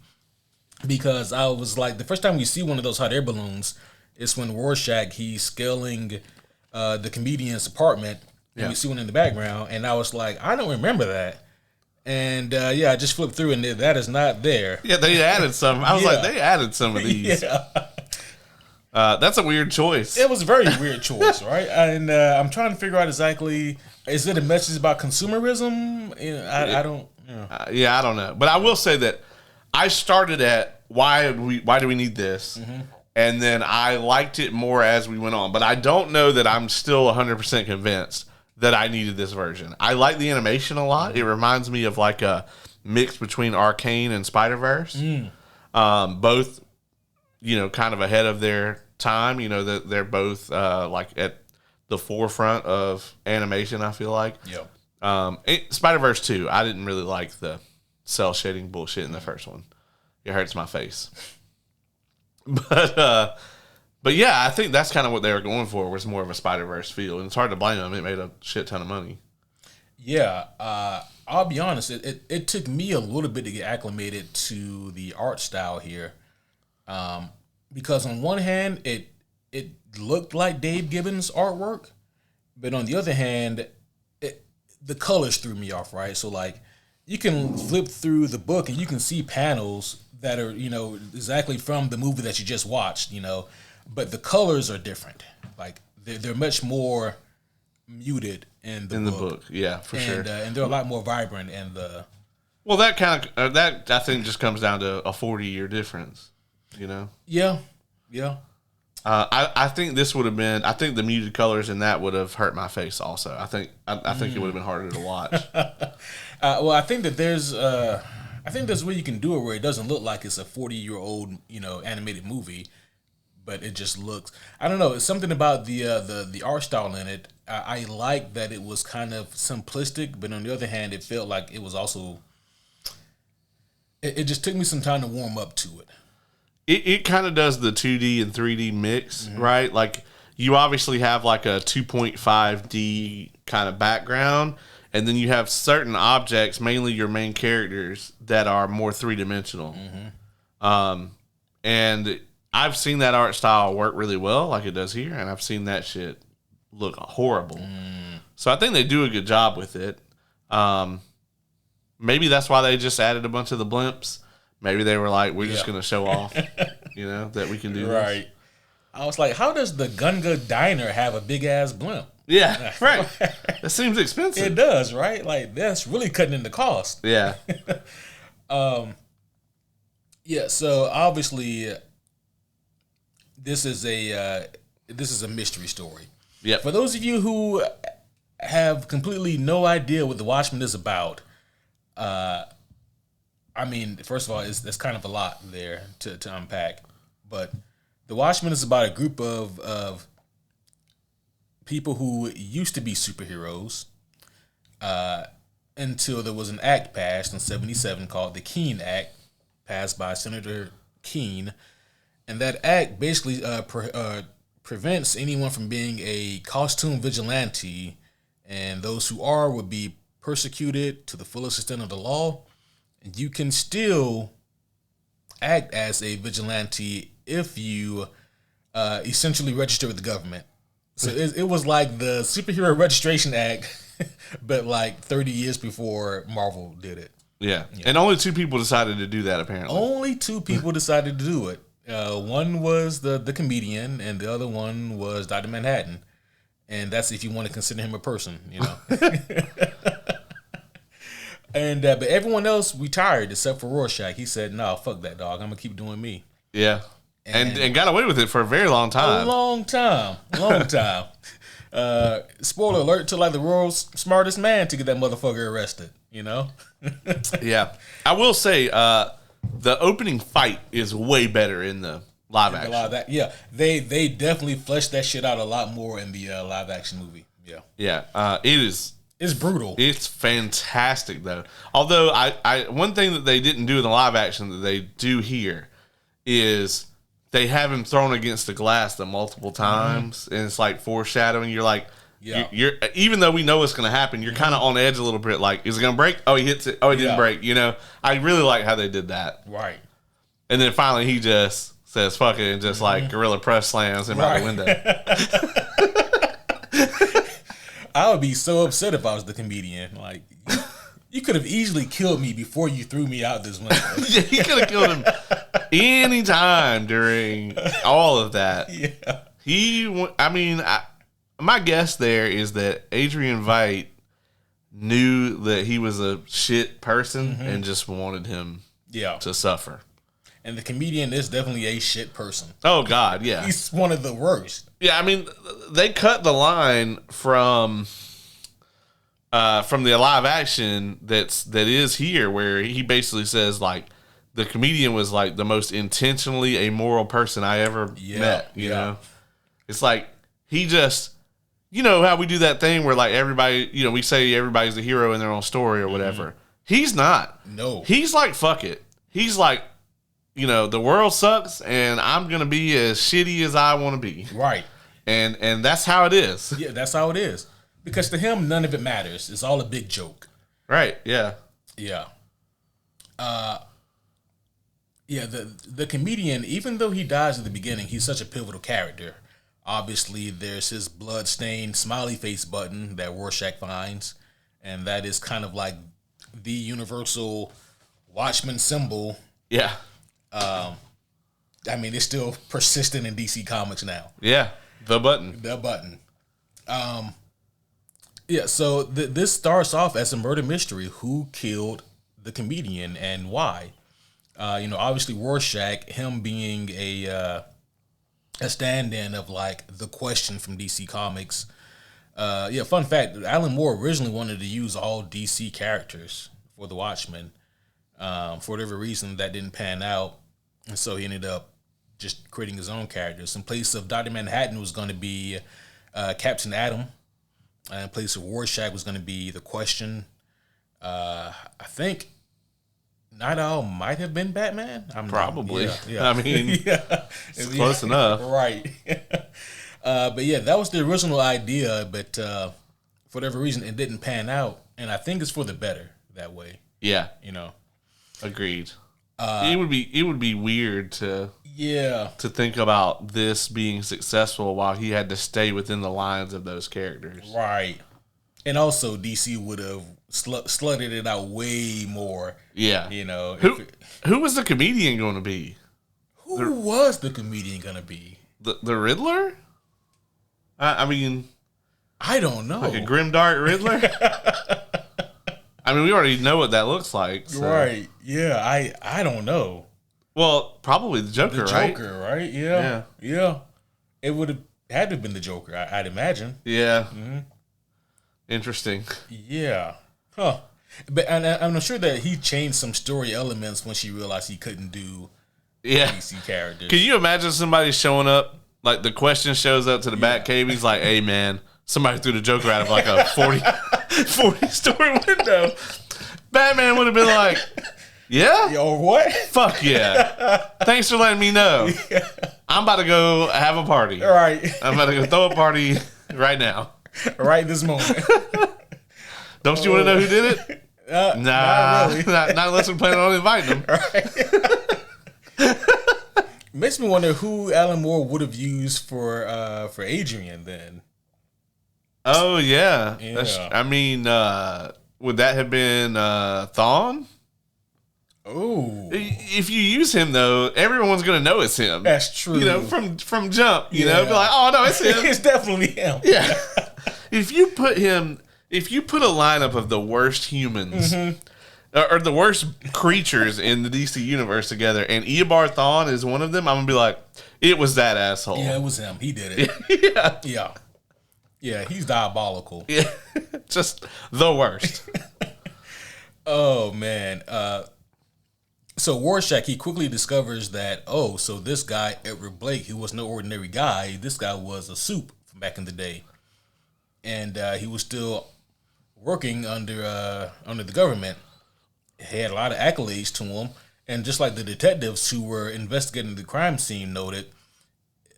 because I was like, the first time we see one of those hot air balloons. It's when Rorschach, he's scaling the comedian's apartment, and you see one in the background, and I was like, I don't remember that. And I just flipped through, and that is not there. Yeah, they added some. I was like, they added some of these. That's a weird choice. It was a very weird choice, right? And I'm trying to figure out exactly, is it a message about consumerism? I don't know. I don't know. But I will say that I started at, why do we need this? Mm-hmm. And then I liked it more as we went on. But I don't know that I'm still 100% convinced that I needed this version. I like the animation a lot. It reminds me of like a mix between Arcane and Spider-Verse. Both, kind of ahead of their time. That they're both like at the forefront of animation, I feel like. Yeah. Spider-Verse 2, I didn't really like the cell shading bullshit in the first one. It hurts my face. But yeah, I think that's kind of what they were going for, was more of a Spider-Verse feel. And it's hard to blame them. It made a shit ton of money. Yeah. I'll be honest. It took me a little bit to get acclimated to the art style here. Because on one hand, it looked like Dave Gibbons' artwork. But on the other hand, the colors threw me off, right? So, like, you can flip through the book and you can see panels that are, exactly from the movie that you just watched, but the colors are different. Like, they're much more muted in the book. Yeah, for sure. And they're a lot more vibrant in the... Well, that kind of, that I think just comes down to a 40-year difference, Yeah. I think this would have been, I think the muted colors in that would have hurt my face also. I think it would have been harder to watch. Well, I think that there's a way you can do it where it doesn't look like it's a 40-year-old, animated movie, but it just looks, I don't know, it's something about the art style in it. I like that it was kind of simplistic, but on the other hand, it felt like it was also, it just took me some time to warm up to it. It kind of does the 2D and 3D mix, right? Like, you obviously have like a 2.5D kind of background, and then you have certain objects, mainly your main characters, that are more three-dimensional. And I've seen that art style work really well, like it does here, and I've seen that shit look horrible. So I think they do a good job with it. Maybe that's why they just added a bunch of the blimps. Maybe they were like, we're just going to show off, that we can do this. Right. I was like, how does the Gunga Diner have a big-ass blimp? Yeah, right. That seems expensive. It does, right? Like, that's really cutting into cost. Yeah. Yeah, so obviously, this is a mystery story. Yeah. For those of you who have completely no idea what The Watchmen is about, I mean, first of all, it's kind of a lot there to unpack. But The Watchmen is about a group of people who used to be superheroes until there was an act passed in 1977 called the Keene Act, passed by Senator Keene. And that act basically prevents anyone from being a costume vigilante, and those who are would be persecuted to the fullest extent of the law. And you can still act as a vigilante if you essentially register with the government. So it was like the Superhero Registration Act, but like 30 years before Marvel did it. Yeah. And only 2 people decided to do that, apparently. Only 2 people decided to do it. One was the comedian, and the other one was Dr. Manhattan. And that's if you want to consider him a person, And but everyone else retired except for Rorschach. He said, "No, fuck that, dog. I'm gonna keep doing me." Yeah, and got away with it for a very long time. Long time. Spoiler alert to like the world's smartest man to get that motherfucker arrested. Yeah, I will say the opening fight is way better in the live action. Yeah, they definitely fleshed that shit out a lot more in the live action movie. Yeah, it is. It's brutal. It's fantastic, though. Although, I one thing that they didn't do in the live action that they do here is they have him thrown against the glass multiple times, and it's like foreshadowing. You're like, you're even though we know what's going to happen, you're kind of on edge a little bit. Like, is it going to break? Oh, he hits it. Oh, it didn't break. I really like how they did that. Right. And then finally, he just says "fuck it" and just like gorilla press slams him out the window. I would be so upset if I was the comedian. Like, you could have easily killed me before you threw me out this window. Yeah, he could have killed him any time during all of that. Yeah. My guess there is that Adrian Veidt knew that he was a shit person and just wanted him to suffer. And the comedian is definitely a shit person. Oh, God, yeah. He's one of the worst. Yeah, I mean, they cut the line from from the live action that is here, where he basically says like the comedian was like the most intentionally amoral person I ever met. You know, it's like he just, you know how we do that thing where like everybody, you know, we say everybody's the hero in their own story or whatever. He's not. No. He's like, fuck it. He's like, you know, the world sucks and I'm going to be as shitty as I want to be. Right. And that's how it is. Yeah, that's how it is. Because to him, none of it matters. It's all a big joke. Right, yeah. Yeah. Yeah, the comedian, even though he dies at the beginning, he's such a pivotal character. Obviously, there's his blood-stained smiley face button that Rorschach finds, and that is kind of like the universal Watchmen symbol. Yeah. I mean, it's still persistent in DC Comics now. Yeah, the button. The button. Yeah, so this starts off as a murder mystery. Who killed the comedian and why? You know, obviously Rorschach, him being a stand-in of like the Question from DC Comics. Yeah, fun fact: Alan Moore originally wanted to use all DC characters for the Watchmen. For whatever reason, that didn't pan out, and so he ended up just creating his own characters. In place of Dr. Manhattan was going to be Captain Atom. In place of Rorschach was going to be the Question. I think Night Owl might have been Batman. Probably. Yeah. I mean, it's close enough. Right. But yeah, that was the original idea, but for whatever reason, it didn't pan out. And I think it's for the better that way. Yeah. You know? Agreed. It would be weird to think about this being successful while he had to stay within the lines of those characters. Right. And also DC would have slutted it out way more. Yeah. You know. Who was the comedian going to be? Who was the comedian going to be? The Riddler? I mean, I don't know. Like a grimdark Riddler? I mean, we already know what that looks like. So. Right. Yeah, I don't know. Well, probably the Joker, right? The Joker, right? Yeah. It would have had to have been the Joker, I'd imagine. Yeah. Mm-hmm. Interesting. Yeah. Huh. But and I'm sure that he changed some story elements when she realized he couldn't do DC characters. Can you imagine somebody showing up, like the Question shows up to the Batcave, he's like, hey man, somebody threw the Joker out of like a 40 story window. Batman would have been like, yeah? Or what? Fuck yeah. Thanks for letting me know. Yeah. I'm about to go have a party. All right. I'm about to go throw a party right now. Right this moment. Don't you want to know who did it? Nah. Not really. not unless we're planning on inviting them. Right. Makes me wonder who Alan Moore would have used for Adrian then. Oh, yeah. I mean, would that have been Thawne? Oh, if you use him though, everyone's gonna know it's him. That's true. You know, from jump. You know, be like, oh no, it's him. It's definitely him. Yeah. If you put a lineup of the worst humans or the worst creatures in the DC universe together, and Eobard Thawne is one of them, I'm gonna be like, it was that asshole. Yeah, it was him. He did it. Yeah. Yeah, he's diabolical. Yeah, just the worst. Oh man. So Rorschach, he quickly discovers that, so this guy, Edward Blake, he was no ordinary guy. This guy was a soup from back in the day. And he was still working under the government. He had a lot of accolades to him. And just like the detectives who were investigating the crime scene noted,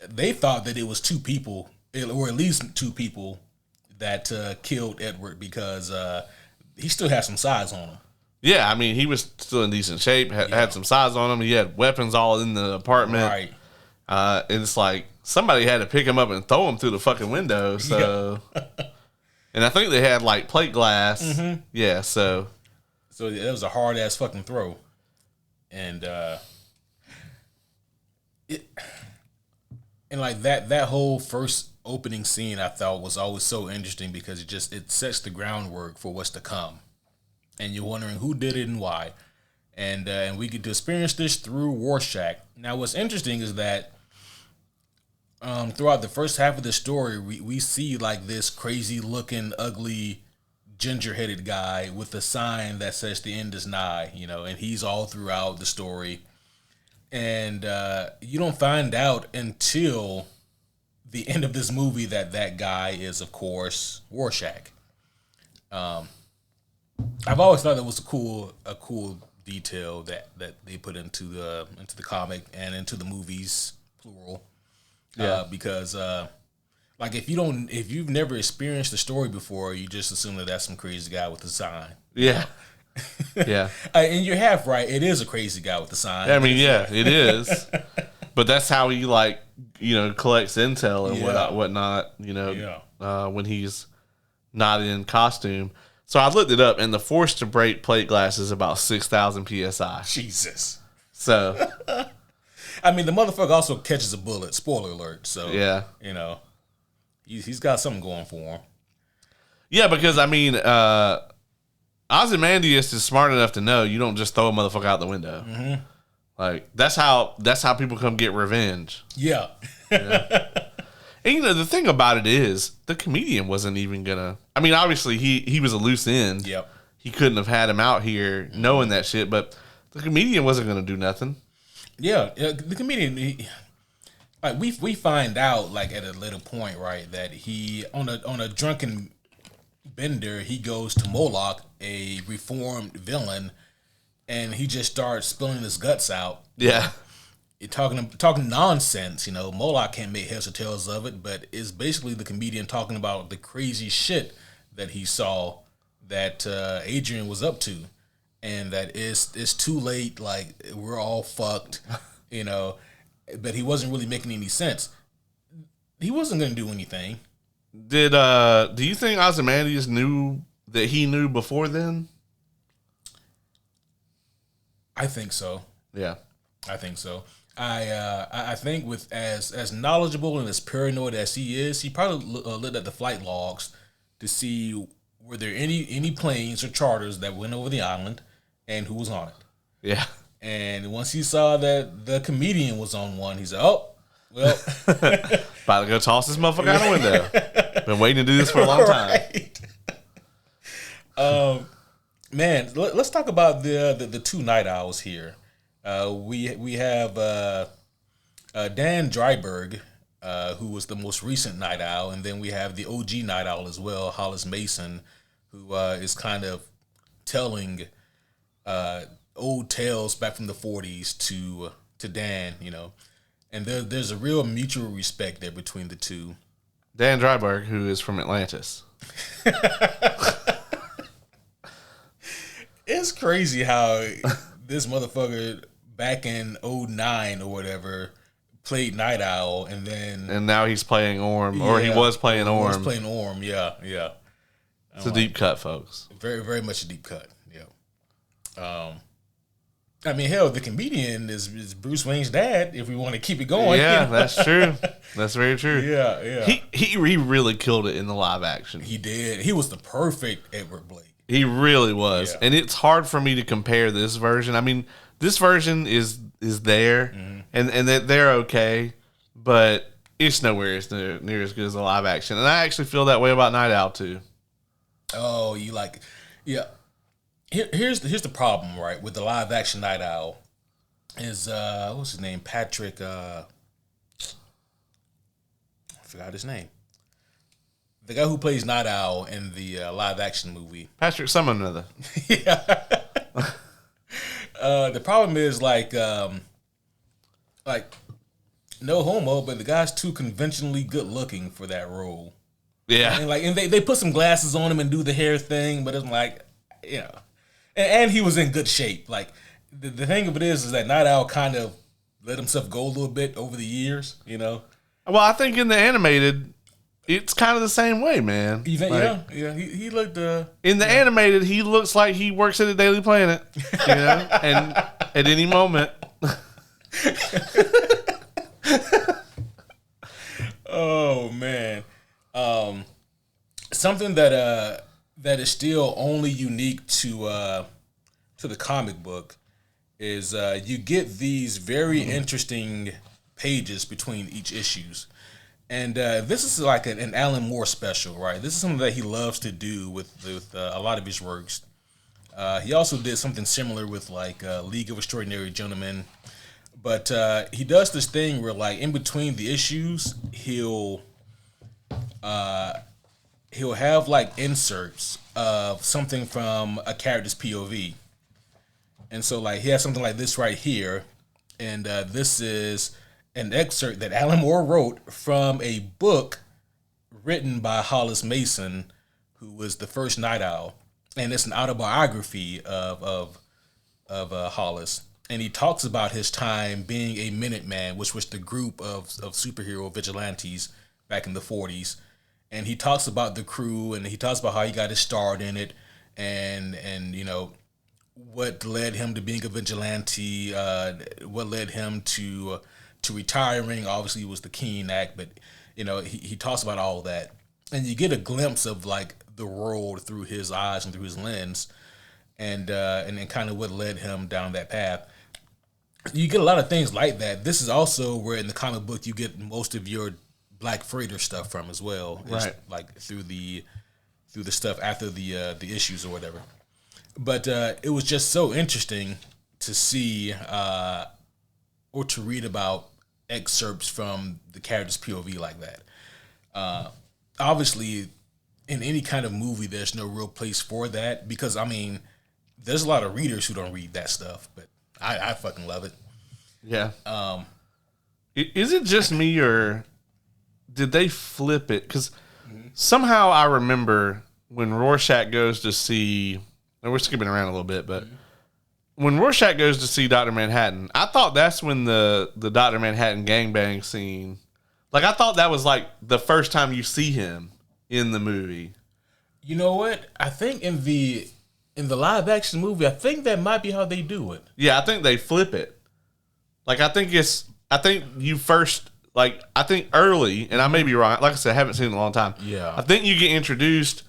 they thought that it was two people, or at least two people, that killed Edward because he still had some size on him. Yeah, I mean, he was still in decent shape, had some size on him. He had weapons all in the apartment. Right. And it's like somebody had to pick him up and throw him through the fucking window. So, and I think they had like plate glass. Mm-hmm. Yeah, so it was a hard ass fucking throw. And like that whole first opening scene I thought was always so interesting because it sets the groundwork for what's to come. And you're wondering who did it and why. And we get to experience this through Rorschach. Now, what's interesting is that throughout the first half of the story, we see like this crazy looking, ugly ginger-headed guy with a sign that says the end is nigh, and he's all throughout the story. And you don't find out until the end of this movie that guy is, of course, Rorschach. I've always thought that was a cool detail that they put into the comic and into the movies, plural. Yeah. Because like if you've never experienced the story before, you just assume that that's some crazy guy with a sign. Yeah. Yeah. And you're half right. It is a crazy guy with a sign. I mean, yeah, it is. But that's how he collects intel and whatnot. When he's not in costume. So I looked it up, and the force to break plate glass is about 6,000 psi. Jesus. So, I mean, the motherfucker also catches a bullet. Spoiler alert. So yeah, he's got something going for him. Yeah, because I mean, Ozymandias is smart enough to know you don't just throw a motherfucker out the window. Mm-hmm. Like that's how people come get revenge. Yeah. And the thing about it is the comedian wasn't even gonna. I mean, obviously he was a loose end. Yep. He couldn't have had him out here knowing that shit, but the comedian wasn't gonna do nothing. Yeah, the comedian. We find out at a later point, right, that he on a drunken bender he goes to Moloch, a reformed villain, and he just starts spilling his guts out. Yeah. Talking nonsense, Moloch can't make heads or tails of it, but it's basically the comedian talking about the crazy shit that he saw that Adrian was up to, and that it's too late, like we're all fucked, but he wasn't really making any sense. He wasn't going to do anything. Do you think Ozymandias knew that he knew before then? I think so. Yeah. I think so. I think with as knowledgeable and as paranoid as he is, he probably looked at the flight logs to see were there any planes or charters that went over the island and who was on it. Yeah. And once he saw that the comedian was on one, he said, "Oh, well, about to go toss this motherfucker out the window. Been waiting to do this for a long time." Right. Man, let's talk about the two night owls here. We have Dan Dryberg, who was the most recent night owl, and then we have the OG night owl as well, Hollis Mason, who is kind of telling old tales back from the 40s to Dan, and there's a real mutual respect there between the two. Dan Dryberg, who is from Atlantis. It's crazy how this motherfucker back in 2009 or whatever played Night Owl, and now he's playing Orm, or he was playing Orm. He was playing Orm, yeah. It's a deep cut, folks. Very, very much a deep cut, yeah. I mean, hell, the comedian is Bruce Wayne's dad, if we want to keep it going. Yeah, that's true. That's very true. Yeah. He really killed it in the live action. He did. He was the perfect Edward Blake. He really was. Yeah. And it's hard for me to compare this version. I mean, this version is there, mm-hmm. and they're okay, but it's nowhere near as good as the live action. And I actually feel that way about Night Owl, too. Oh, yeah. Here's the problem, right, with the live action Night Owl is what's his name? Patrick I forgot his name. The guy who plays Night Owl in the live action movie. Patrick someone or other. Yeah. The problem is like no homo, but the guy's too conventionally good looking for that role. Yeah. And they put some glasses on him and do the hair thing, but it's like, and he was in good shape. Like the thing of it is that Night Owl kind of let himself go a little bit over the years, Well, I think in the animated, it's kind of the same way, man. You think, yeah. He looked in the animated, he looks like he works at a Daily Planet, and at any moment. Oh man, something that is still only unique to the comic book is you get these very interesting pages between each issues. And this is like an Alan Moore special, right? This is something that he loves to do with a lot of his works. He also did something similar with like League of Extraordinary Gentlemen. But he does this thing where, like, in between the issues, he'll have like inserts of something from a character's POV, and so like he has something like this right here, and this is an excerpt that Alan Moore wrote from a book written by Hollis Mason, who was the first Night Owl, and it's an autobiography of Hollis. And he talks about his time being a Minuteman, which was the group of superhero vigilantes back in the 40s. And he talks about the crew, and he talks about how he got his start in it, and you know, what led him to being a vigilante, what led him to retiring. Obviously, it was the Keene Act, but you know, he talks about all that, and you get a glimpse of like the world through his eyes and through his lens, and then kind of what led him down that path. You get a lot of things like that. This is also where in the comic book you get most of your Black Freighter stuff from as well. It's right. like through the stuff after the issues or whatever. But it was just so interesting to see or to read about excerpts from the character's POV like that. Obviously, in any kind of movie, there's no real place for that because, I mean, there's a lot of readers who don't read that stuff, but I fucking love it. Yeah. Is it just me or did they flip it? Because somehow I remember when Rorschach goes to see, and we're skipping around a little bit, but when Rorschach goes to see Dr. Manhattan, I thought that's when the Dr. Manhattan gangbang scene, like I thought that was like the first time you see him in the movie. You know what? I think in the live action movie, I think that might be how they do it. Yeah, I think they flip it. Like I think you first, like I think early, and I may be wrong. Like I said, I haven't seen it in a long time. Yeah. I think you get introduced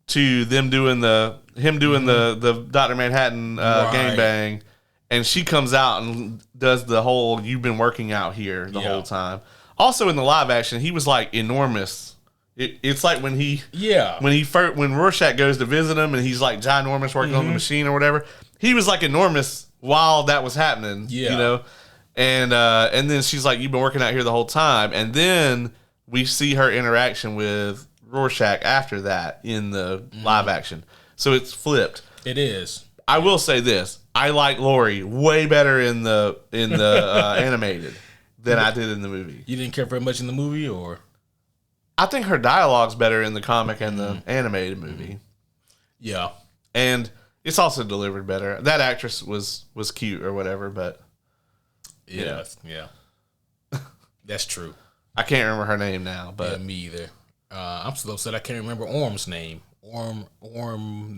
to them doing the Dr. Manhattan gangbang, and she comes out and does the whole "you've been working out here the whole time." Also in the live action, he was like enormous. It's like when Rorschach goes to visit him and he's like ginormous working on the machine or whatever. He was like enormous while that was happening. Yeah. You know? And then she's like, "You've been working out here the whole time." And then we see her interaction with Rorschach after that in the live action. So it's flipped. It is. I will say this. I like Lori way better in the animated than I did in the movie. You didn't care very much in the movie, or? I think her dialogue's better in the comic and the animated movie. Yeah. And it's also delivered better. That actress was cute or whatever, but yeah. That's true. I can't remember her name now, but me either. I'm still upset I can't remember Orm's name. Orm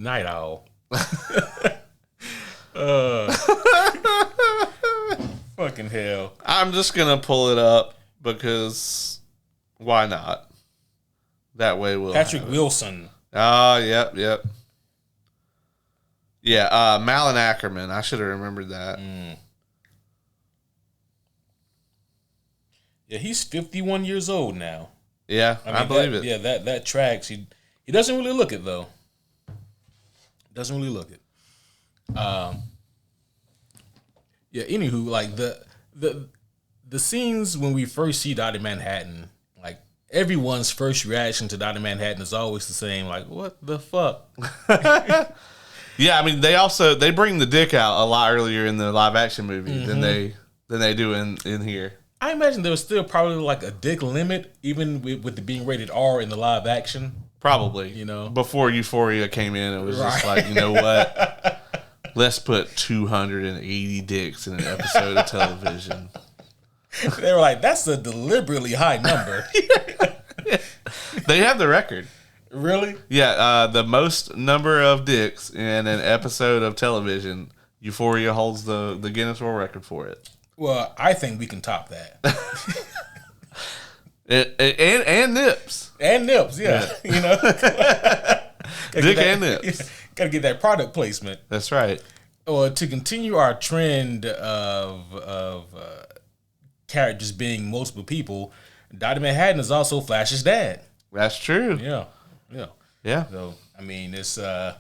Night Owl. Fucking hell. I'm just gonna pull it up because why not? That way we'll Patrick Wilson. Oh, yep. Yeah, Malin Ackerman. I should have remembered that. Yeah, he's 51 years old now. Yeah, I believe it. Yeah, that tracks. He doesn't really look it though. Doesn't really look it. Yeah. Anywho, like the scenes when we first see Dr. Manhattan, like everyone's first reaction to Dr. Manhattan is always the same. Like, what the fuck? Yeah, I mean they bring the dick out a lot earlier in the live action movie than they do in here. I imagine there was still probably like a dick limit, even with it being rated R in the live action. Probably, you know, before Euphoria came in, it was just like, you know what? Let's put 280 dicks in an episode of television. They were like, that's a deliberately high number. They have the record. Really? Yeah, the most number of dicks in an episode of television. Euphoria holds the Guinness World Record for it. Well, I think we can top that. and nips. And nips, yeah. You know? Dick and nips. Gotta get that product placement. That's right. Well, to continue our trend of characters being multiple people, Dr. Manhattan is also Flash's dad. That's true. Yeah. So I mean, it's a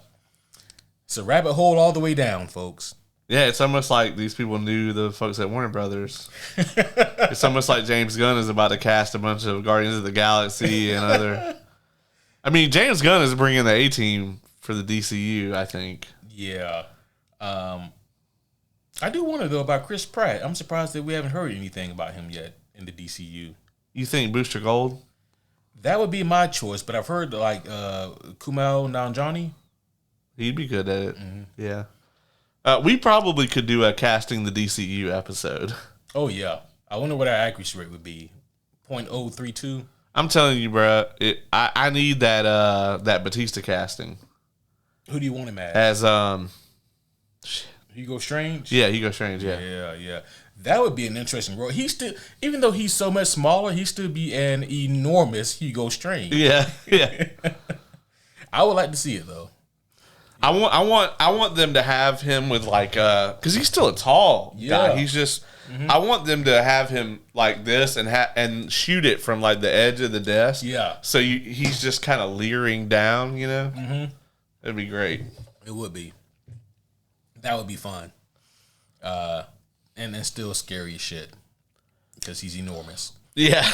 rabbit hole all the way down, folks. Yeah, it's almost like these people knew the folks at Warner Brothers. It's almost like James Gunn is about to cast a bunch of Guardians of the Galaxy and other. I mean, James Gunn is bringing the A-team for the DCU, I think. Yeah. I do wonder, though, about Chris Pratt. I'm surprised that we haven't heard anything about him yet in the DCU. You think Booster Gold? That would be my choice, but I've heard, like, Kumail Nanjiani. He'd be good at it. Mm-hmm. Yeah. We probably could do a casting the DCU episode. Oh, yeah. I wonder what our accuracy rate would be. 0.032? I'm telling you, bro, I need that Batista casting. Who do you want him as? Hugo Strange? Yeah, Hugo Strange, yeah. Yeah. That would be an interesting role. He still, even though he's so much smaller, he still be an enormous Hugo Strange. Yeah. I would like to see it, though. I want them to have him with like because he's still a tall guy. He's just I want them to have him like this and shoot it from like the edge of the desk. Yeah. So he's just kind of leering down, you know. Mm-hmm. It'd be great. It would be. That would be fun. And then still scary as shit because he's enormous. Yeah.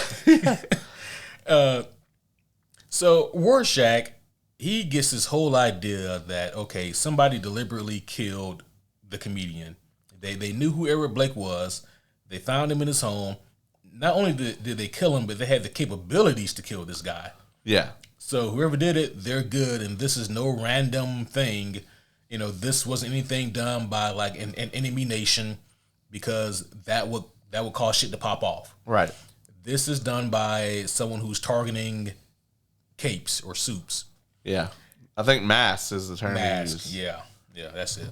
So Rorschach, he gets this whole idea that, okay, somebody deliberately killed the comedian. They knew who Eric Blake was. They found him in his home. Not only did they kill him, but they had the capabilities to kill this guy. Yeah. So whoever did it, they're good, and this is no random thing. You know, this wasn't anything done by like an enemy nation because that would cause shit to pop off. Right. This is done by someone who's targeting capes or suits. Yeah. I think mask is the term they use. Yeah, that's it.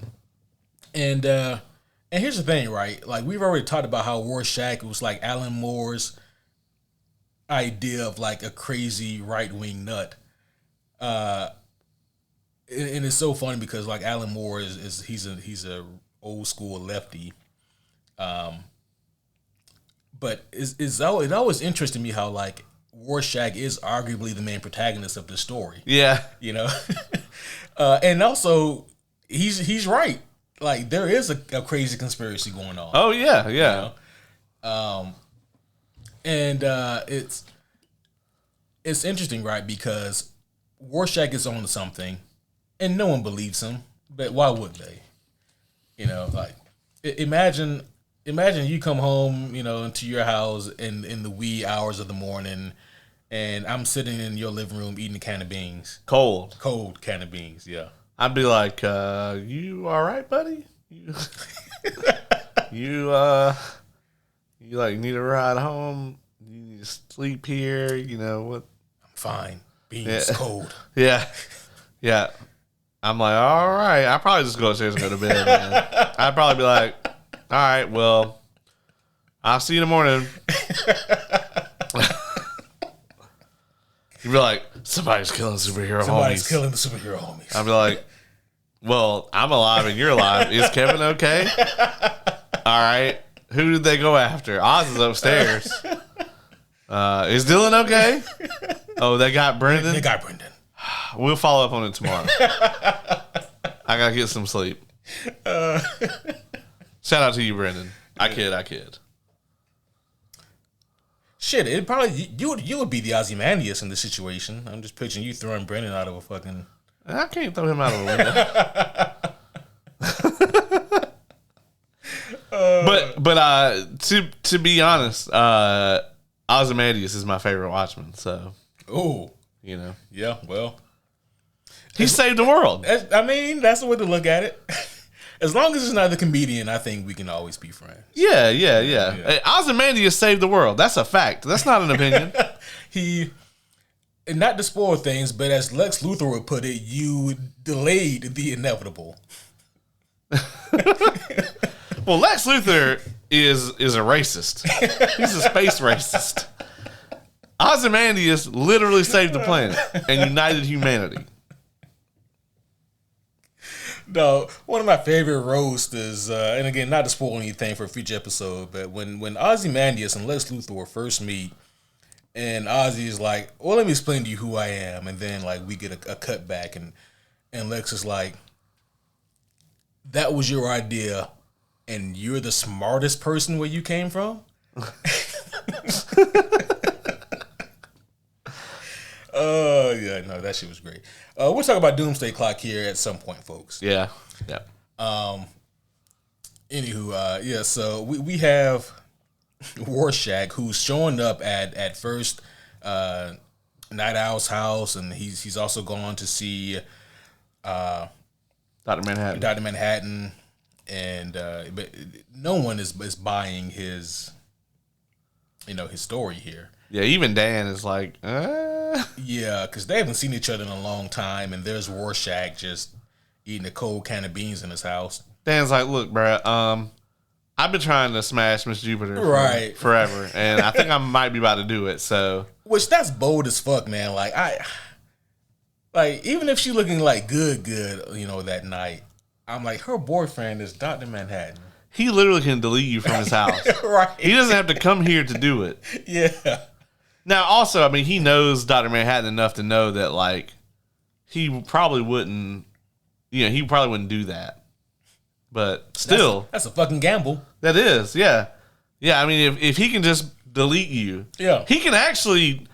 And here's the thing, right? Like we've already talked about how Rorschach was like Alan Moore's idea of like a crazy right-wing nut. And it's so funny because like Alan Moore he's a old school lefty. But it always interested me how like Rorschach is arguably the main protagonist of the story. Yeah. You know? And also he's right. Like there is a crazy conspiracy going on. Oh yeah. You know? It's interesting, right? Because Rorschach is on something and no one believes him, but why would they? You know, like imagine you come home, you know, into your house in the wee hours of the morning, and I'm sitting in your living room eating a can of beans. Cold can of beans, yeah. I'd be like, you all right, buddy? You like need a ride home? You need to sleep here? You know what? I'm fine. Beans cold. Yeah. I'm like, all right. I'd probably just go upstairs and go to bed, man. I'd probably be like, all right, well, I'll see you in the morning. You'd be like, somebody's killing superhero homies. I'd be like, well, I'm alive and you're alive. Is Kevin okay? All right. Who did they go after? Oz is upstairs. Is Dylan okay? Oh, they got Brendan? They got Brendan. We'll follow up on it tomorrow. I got to get some sleep. Shout out to you, Brendan. I kid. Shit, it probably you would be the Ozymandias in this situation. I'm just picturing you throwing Brendan out of a fucking. I can't throw him out of a window. But to be honest, Ozymandias is my favorite Watchman. So, you know, yeah, well, he saved the world. I mean, that's the way to look at it. As long as it's not the comedian, I think we can always be friends. Yeah. Hey, Ozymandias saved the world. That's a fact. That's not an opinion. And not to spoil things, but as Lex Luthor would put it, you delayed the inevitable. Well, Lex Luthor is a racist. He's a space racist. Ozymandias literally saved the planet and united humanity. No, one of my favorite roasts is, and again, not to spoil anything for a future episode, but when Ozymandias and Lex Luthor first meet, And Ozzy is like, well, let me explain to you who I am. And then like we get a cut back and Lex is like, that was your idea and you're the smartest person where you came from? Yeah, no, that shit was great. We'll talk about Doomsday Clock here at some point, folks. Yeah. Anywho, yeah, so we have Rorschach, who's showing up at first Night Owl's house, and he's also gone to see Dr. Manhattan, and but no one is buying his his story here. Yeah, even Dan is like, Yeah, because they haven't seen each other in a long time, and there's Rorschach just eating a cold can of beans in his house. Dan's like, look, bruh, I've been trying to smash Miss Jupiter forever, and I think I might be about to do it. So, which that's bold as fuck, man. Like even if she looking like good, that night, I'm like, her boyfriend is Dr. Manhattan. He literally can delete you from his house. Right. He doesn't have to come here to do it. Yeah. Now, also, I mean, he knows Dr. Manhattan enough to know that, like, he probably wouldn't do that. But still. That's a fucking gamble. That is, yeah. Yeah, I mean, if he can just delete you, he can actually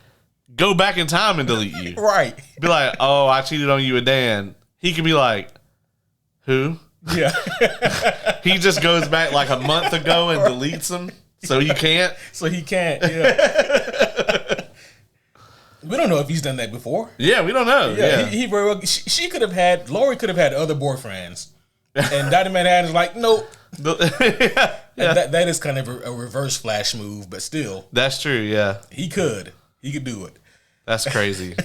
go back in time and delete you. Right. Be like, oh, I cheated on you with Dan. He can be like, who? Yeah. He just goes back like a month ago and deletes them. So he can't? Yeah. We don't know if he's done that before. Yeah, we don't know. Yeah. He very well, she could have had, Lori could have had other boyfriends. And Dr. Manhattan's like, nope. That is kind of a reverse Flash move, but still. That's true, yeah. He could do it. That's crazy.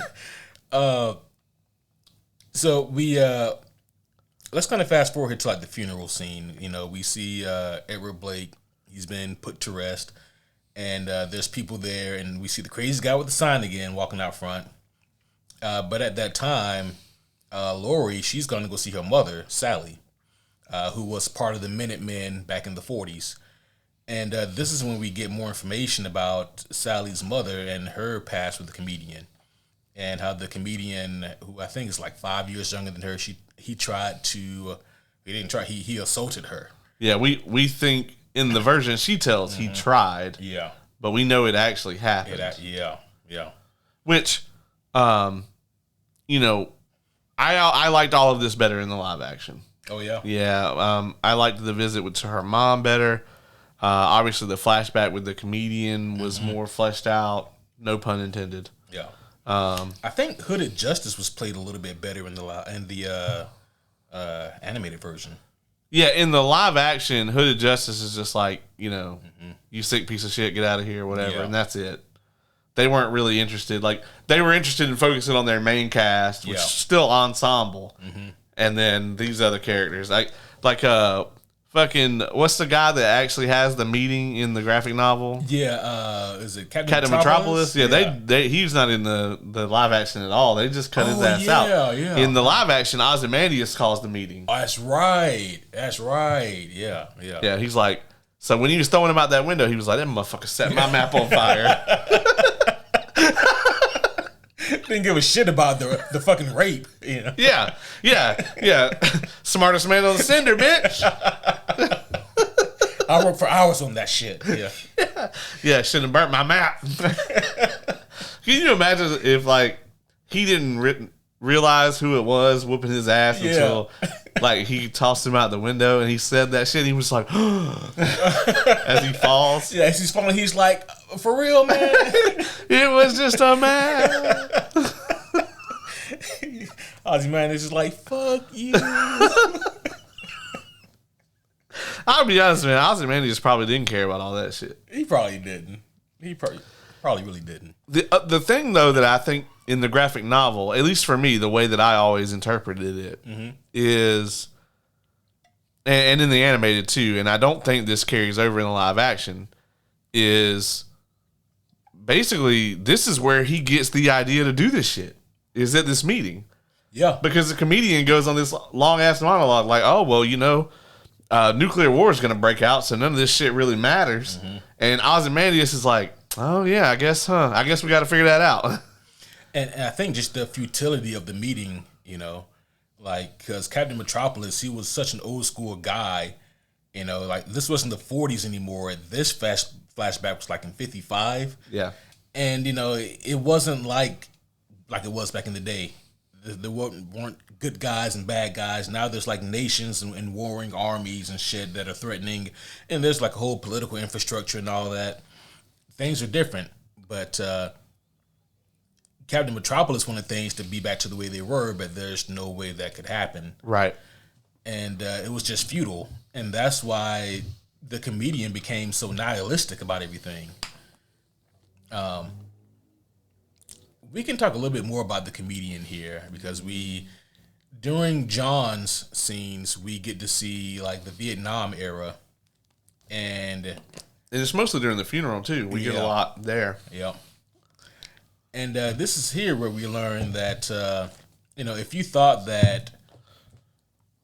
So we, let's kind of fast forward to like the funeral scene. We see Edward Blake. He's been put to rest, and there's people there, and we see the crazy guy with the sign again walking out front. But at that time, Lori, she's going to go see her mother, Sally, who was part of the Minutemen back in the 40s. And this is when we get more information about Sally's mother and her past with the comedian, and how the comedian, who I think is like 5 years younger than her, he assaulted her. Yeah, we think in the version she tells he tried. Yeah. But we know it actually happened. Yeah. Which, I liked all of this better in the live action. Oh, yeah? Yeah. I liked the visit with her mom better. Obviously, the flashback with the comedian was more fleshed out. No pun intended. Yeah. I think Hooded Justice was played a little bit better in the animated version. Yeah, in the live action, Hooded Justice is just like, you sick piece of shit, get out of here, whatever, and that's it. They weren't really interested. Like, they were interested in focusing on their main cast, which is still ensemble, and then these other characters. Fucking, what's the guy that actually has the meeting in the graphic novel? Yeah, is it Captain Metropolis? Yeah, he's not in the live action at all. They just cut his ass out. Yeah. In the live action, Ozymandias calls the meeting. Oh, that's right. Yeah. Yeah, he's like, so when he was throwing him out that window, he was like, that motherfucker set my map on fire. Didn't give a shit about the fucking rape, Yeah. Smartest man on the cinder, bitch. I worked for hours on that shit. Yeah, shouldn't have burnt my map. Can you imagine if, like, he didn't realize who it was whooping his ass until, like, he tossed him out the window and he said that shit? He was like, as he falls. Yeah, as he's falling, he's like, for real, man? It was just a man. Ozymandias is like, fuck you. I'll be honest, man. Ozymandias probably didn't care about all that shit. He probably didn't. He probably really didn't. The thing, though, that I think in the graphic novel, at least for me, the way that I always interpreted it is, and in the animated too, and I don't think this carries over in the live action, is basically this is where he gets the idea to do this shit, is at this meeting. Yeah. Because the comedian goes on this long-ass monologue like, oh, well, nuclear war is going to break out, so none of this shit really matters. And Ozymandias is like, Oh yeah, I guess, huh? I guess we got to figure that out. And I think just the futility of the meeting, you know, like because Captain Metropolis, he was such an old school guy, you know, like this wasn't the 40s anymore. This flashback was like in 55. Yeah. And you know, it wasn't like it was back in the day. There weren't good guys and bad guys. Now there's like nations and warring armies and shit that are threatening, and there's like a whole political infrastructure and all that. Things are different, but Captain Metropolis wanted things to be back to the way they were, but there's no way that could happen. Right. And it was just futile, and that's why the comedian became so nihilistic about everything. We can talk a little bit more about the comedian here because during John's scenes, we get to see like the Vietnam era, and it's mostly during the funeral too. We get a lot there. Yeah. And this is here where we learn that you know, if you thought that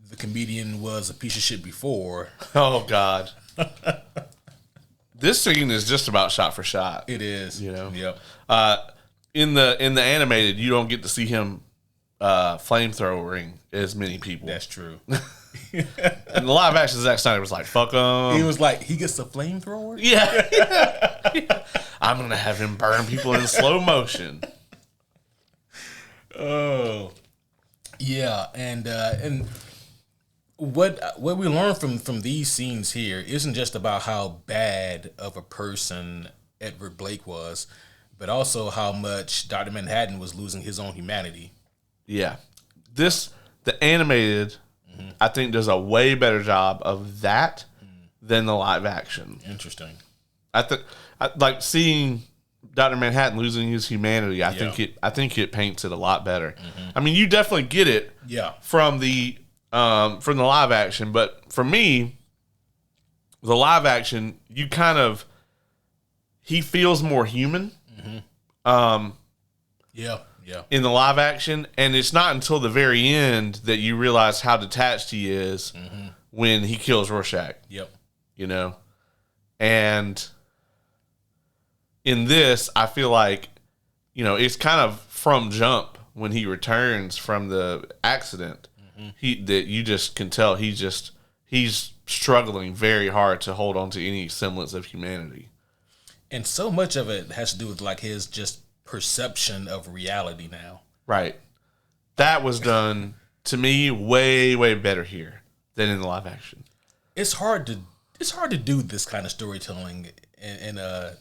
the comedian was a piece of shit before, oh God. This scene is just about shot for shot. It is. You know. Yep. In the animated, you don't get to see him flamethrowering as many people. That's true. In the live action, Zack Snyder was like, "Fuck him." He was like, he gets a flamethrower. Yeah. I'm gonna have him burn people in slow motion. Oh, yeah, and what we learn from these scenes here isn't just about how bad of a person Edward Blake was, but also how much Dr. Manhattan was losing his own humanity. Yeah. The animated, I think, does a way better job of that than the live action. Interesting. Like seeing Dr. Manhattan losing his humanity, I think it paints it a lot better. Mm-hmm. I mean, you definitely get it from the live action, but for me, the live action, he feels more human. Mm-hmm. In the live action, and it's not until the very end that you realize how detached he is when he kills Rorschach. Yep. You know? And in this, I feel like, you know, it's kind of from jump when he returns from the accident. That you just can tell he's struggling very hard to hold on to any semblance of humanity. And so much of it has to do with like his just perception of reality now. Right. That was done to me way, way better here than in the live action. It's hard to do this kind of storytelling in a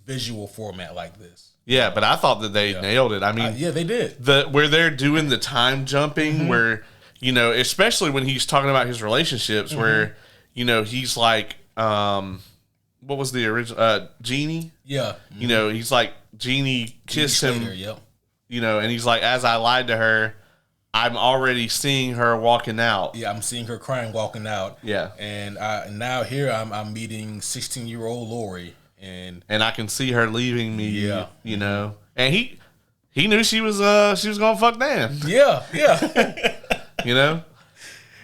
visual format like this. Yeah, but I thought that they nailed it. I mean, yeah, they did. Where they're doing the time jumping, where, you know, especially when he's talking about his relationships, where, you know, he's like, what was the original? Jeannie? Yeah. You know, he's like, Jeannie kissed him, you know, and he's like, as I lied to her, I'm already seeing her walking out. Yeah, I'm seeing her crying walking out. Yeah. And now here I'm meeting 16-year-old Lori. And I can see her leaving me, you know. And he knew she was gonna fuck Dan. Yeah. You know?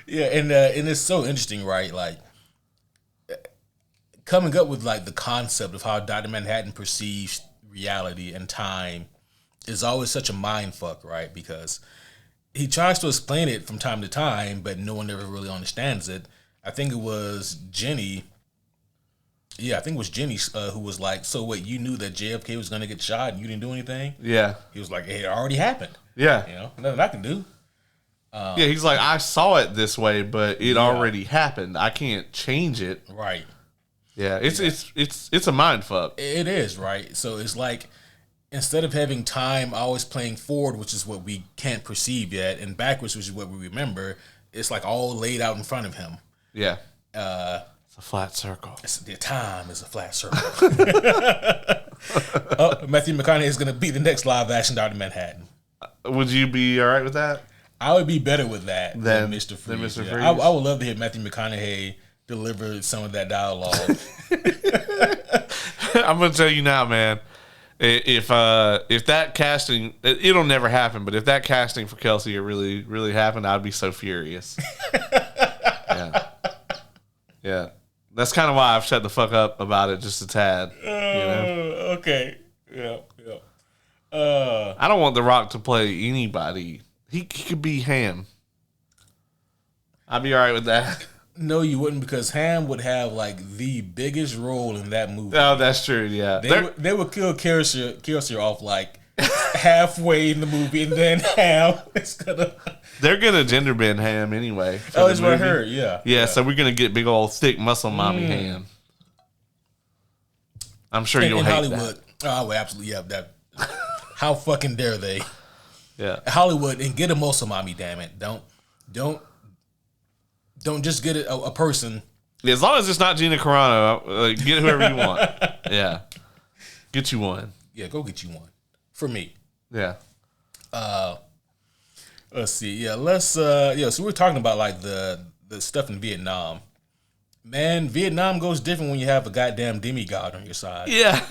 Yeah, and it's so interesting, right? Like coming up with like the concept of how Dr. Manhattan perceives reality and time is always such a mind fuck, right? Because he tries to explain it from time to time, but no one ever really understands it. I think it was Jenny. Yeah, I think it was Jenny who was like, so wait, you knew that JFK was going to get shot and you didn't do anything? Yeah. He was like, it already happened. Yeah. You know, nothing I can do. Yeah, he's like, I saw it this way, but it already happened. I can't change it. Right. Yeah, it's a mind fuck. It is, right? So it's like, instead of having time always playing forward, which is what we can't perceive yet, and backwards, which is what we remember, it's like all laid out in front of him. Yeah. It's a flat circle. The time is a flat circle. Matthew McConaughey is going to be the next live action Dr. Manhattan. Would you be all right with that? I would be better with that than Mr. Freeze. Than Mr. Freeze. I would love to hear Matthew McConaughey deliver some of that dialogue. I'm going to tell you now, man. If that casting, it'll never happen, but if that casting for Kelsey really, really happened, I'd be so furious. Yeah. That's kind of why I've shut the fuck up about it just a tad. Okay. Yeah. I don't want The Rock to play anybody. He could be Ham. I'd be all right with that. No, you wouldn't, because Ham would have like the biggest role in that movie. Oh, that's true. Yeah, they would kill Kielser off like halfway in the movie, and then Ham is gonna. They're gonna gender bend Ham anyway. Oh, that's what I heard. Yeah. So we're gonna get big old thick muscle mommy Ham. I'm sure you'll hate Hollywood. that. Oh, well, absolutely. Yeah. That. How fucking dare they? Yeah. Hollywood, and get a muscle mommy. Damn it! Don't just get a person. As long as it's not Gina Carano, get whoever you want. Yeah. Get you one. Yeah, go get you one. For me. Yeah. Let's see. Yeah, so we're talking about like the stuff in Vietnam. Man, Vietnam goes different when you have a goddamn demigod on your side. Yeah.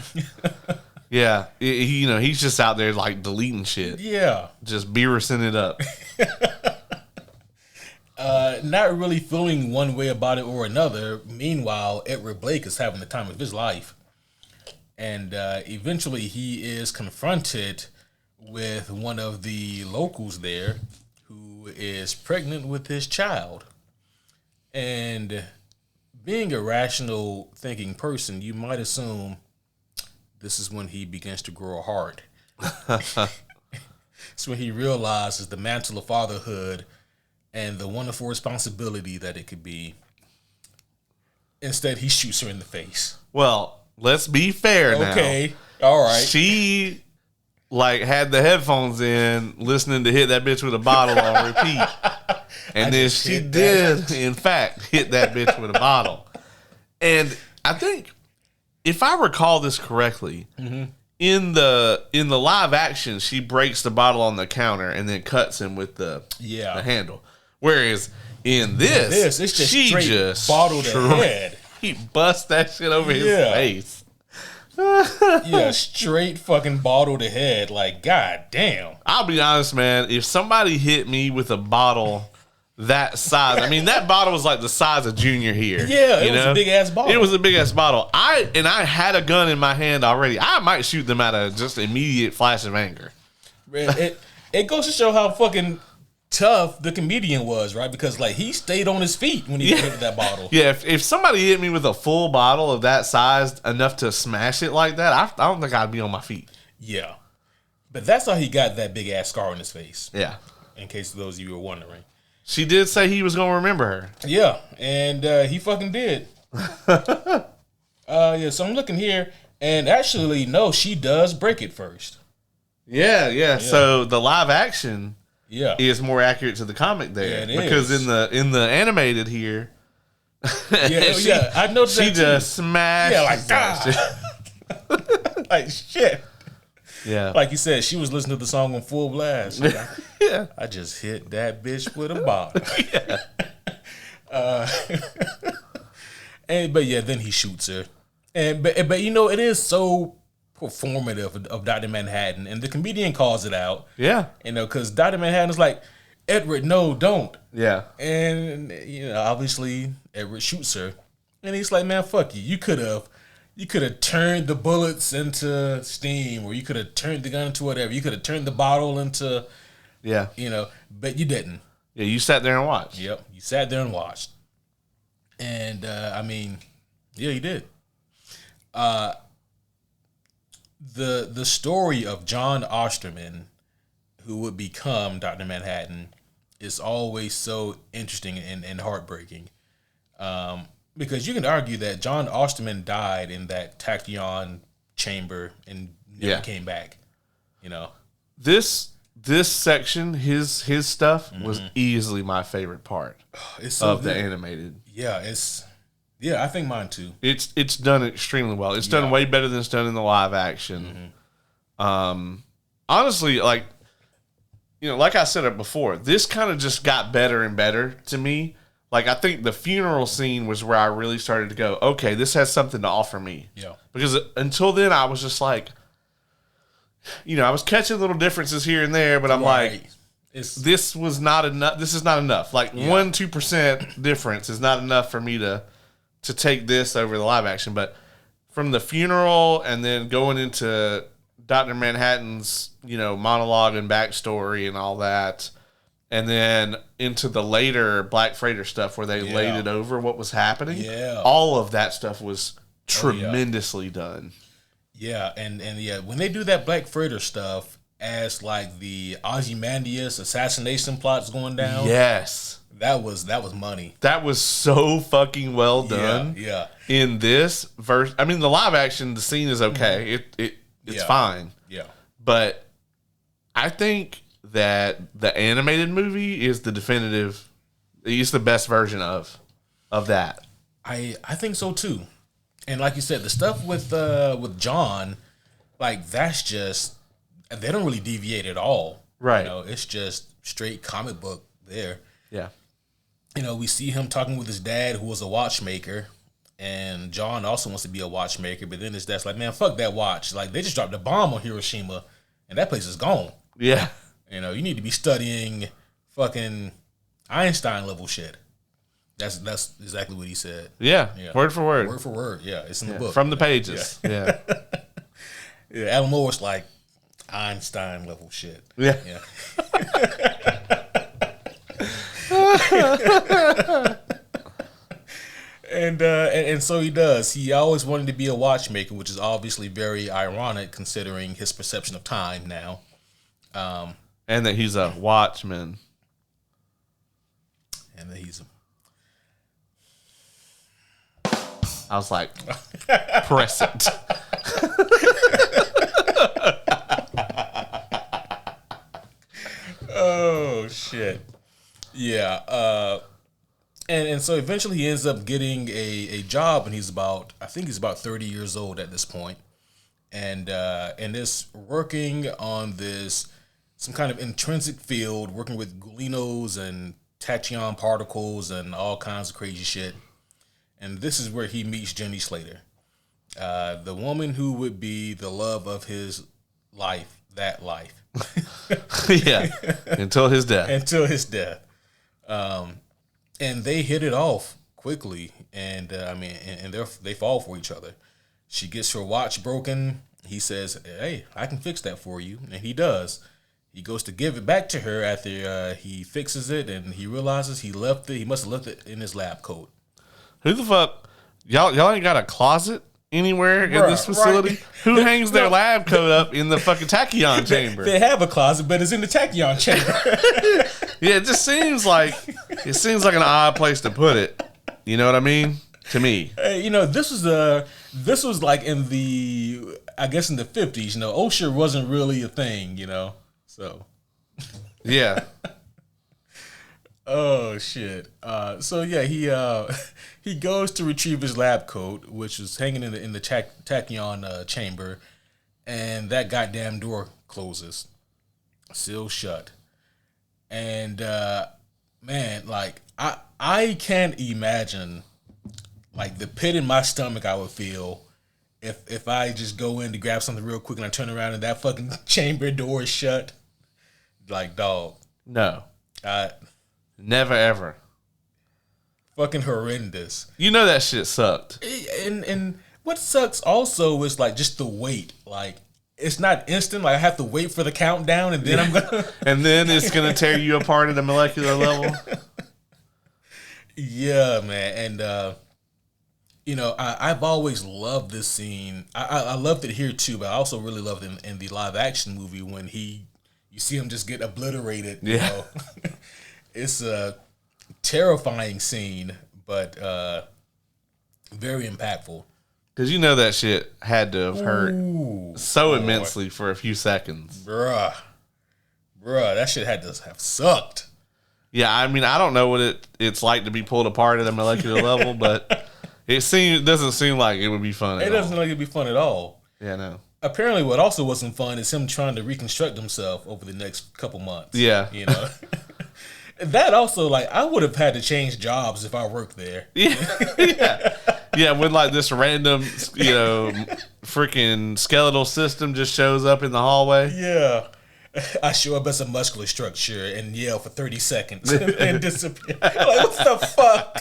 Yeah. He's just out there like deleting shit. Yeah. Just beerusing it up. Not really feeling one way about it or another. Meanwhile, Edward Blake is having the time of his life. And eventually he is confronted with one of the locals there who is pregnant with his child. And being a rational thinking person, you might assume this is when he begins to grow a heart. It's when he realizes the mantle of fatherhood and the wonderful responsibility that it could be. Instead, he shoots her in the face. Well, let's be fair now. Okay. All right. She had the headphones in, listening to Hit That Bitch with a Bottle on repeat. And then she did, in fact, hit that bitch with a bottle. And I think, if I recall this correctly, in the live action, she breaks the bottle on the counter and then cuts him with the handle. Whereas in this it's just she straight just bottle to head. He busts that shit over his face. Yeah, straight fucking bottle to head. Like, god damn. I'll be honest, man. If somebody hit me with a bottle that size, I mean, that bottle was like the size of Junior here. Yeah, it was a big ass bottle. It was a big ass bottle. I had a gun in my hand already. I might shoot them out of just immediate flash of anger. It goes to show how fucking tough the comedian was, right? Because like he stayed on his feet when he hit with that bottle. Yeah, if somebody hit me with a full bottle of that size enough to smash it like that, I don't think I'd be on my feet. Yeah, but that's how he got that big ass scar on his face. Yeah, in case those of you were wondering. She did say he was gonna remember her. Yeah, and he fucking did. Yeah, so I'm looking here, and actually, no, she does break it first. Yeah. So the live action, is more accurate to the comic there, because in the animated here, I noticed she just smashed. Like shit. Yeah, like you said, she was listening to the song on full blast. Like, yeah, I just hit that bitch with a bottle. Then he shoots her, but it is so performative of Dr. Manhattan, and the comedian calls it out. Yeah, because Dr. Manhattan is like, Edward, no, don't. Yeah, and obviously Edward shoots her, and he's like, man, fuck you. You could have turned the bullets into steam, or you could have turned the gun into whatever. You could have turned the bottle into, but you didn't. Yeah, you sat there and watched. Yep, you sat there and watched. And, you did. The story of John Osterman, who would become Dr. Manhattan, is always so interesting and heartbreaking. Because you can argue that John Osterman died in that tachyon chamber and never came back. This section, his stuff was easily my favorite part of the animated. Yeah, I think mine too. It's done extremely well. It's done way better than it's done in the live action. Honestly, like I said it before, this kind of just got better and better to me. Like, I think the funeral scene was where I really started to go, okay, this has something to offer me. Yeah. Because until then, I was just like, I was catching little differences here and there, but I'm like, this was not enough. This is not enough. Like, 1-2% difference is not enough for me to to take this over the live action, but from the funeral and then going into Dr. Manhattan's, monologue and backstory and all that, and then into the later Black Freighter stuff where they laid it over what was happening. Yeah. All of that stuff was tremendously done. Yeah, and when they do that Black Freighter stuff as like the Ozymandias assassination plots going down. Yes. That was money. That was so fucking well done. Yeah. In this verse, I mean, the live action, the scene is okay. It's fine. Yeah. But I think that the animated movie is the definitive. It's the best version of that. I think so too. And like you said, the stuff with John, like that's just they don't really deviate at all. Right. It's just straight comic book there. Yeah. We see him talking with his dad, who was a watchmaker, and John also wants to be a watchmaker. But then his dad's like, "Man, fuck that watch! Like they just dropped a bomb on Hiroshima, and that place is gone. Yeah. You need to be studying fucking Einstein level shit." That's exactly what he said. Yeah. Word for word. Word for word. Yeah, it's in the book. From the pages. Yeah. Yeah. Alan Moore's like Einstein level shit. Yeah. And so he does. He always wanted to be a watchmaker, which is obviously very ironic considering his perception of time now. And that he's a watchman. And that he's I was like, press it. Oh shit. Yeah. And so eventually he ends up getting a job, and I think he's about 30 years old at this point. And is working on some kind of intrinsic field, working with gluinos and tachyon particles and all kinds of crazy shit. And this is where he meets Jenny Slater, the woman who would be the love of his life, that life. Yeah, until his death. And they hit it off quickly, and they fall for each other. She gets her watch broken. He says, "Hey, I can fix that for you," and he does. He goes to give it back to her after he fixes it, and he realizes he left it. He must have left it in his lab coat. Who the fuck? Y'all ain't got a closet anywhere in this facility? Right. Who hangs their lab coat up in the fucking tachyon chamber? They have a closet, but it's in the tachyon chamber. Yeah, it just seems like an odd place to put it. You know what I mean? To me, this was like in the 50s. OSHA wasn't really a thing. So yeah. Oh shit! He goes to retrieve his lab coat, which was hanging in the tachyon chamber, and that goddamn door closes, sealed shut. And man, like I can't imagine like the pit in my stomach I would feel if I just go in to grab something real quick and I turn around and that fucking chamber door is shut. Like, dog. No. Never ever. Fucking horrendous. That shit sucked. And what sucks also is like just the wait. Like it's not instant. Like I have to wait for the countdown and then I'm gonna and then it's gonna tear you apart at a molecular level. Yeah, man. And I've always loved this scene. I loved it here too, but I also really loved it in the live action movie when you see him just get obliterated. Yeah. It's a terrifying scene, but very impactful. Because that shit had to have hurt so immensely for a few seconds. Bruh, that shit had to have sucked. Yeah, I mean, I don't know what it's like to be pulled apart at a molecular level, but it doesn't seem like it would be fun at all. It doesn't like it'd be fun at all. Yeah, no. Apparently, what also wasn't fun is him trying to reconstruct himself over the next couple months. Yeah. That also, like, I would have had to change jobs if I worked there. Yeah. Yeah, when, like, this random, freaking skeletal system just shows up in the hallway. Yeah. I show up as a muscular structure and yell for 30 seconds and disappear. Like, what the fuck?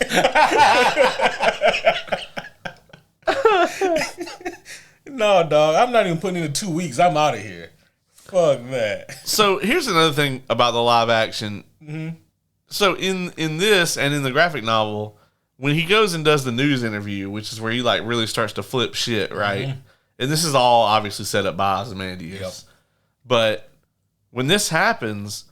No, dog. I'm not even putting in 2 weeks. I'm out of here. Fuck that. So here's another thing about the live action. Mm-hmm. So in this and in the graphic novel, when he goes and does the news interview, which is where he like really starts to flip shit, right? Mm-hmm. And this is all obviously set up by Ozymandias. Yep. But when this happens,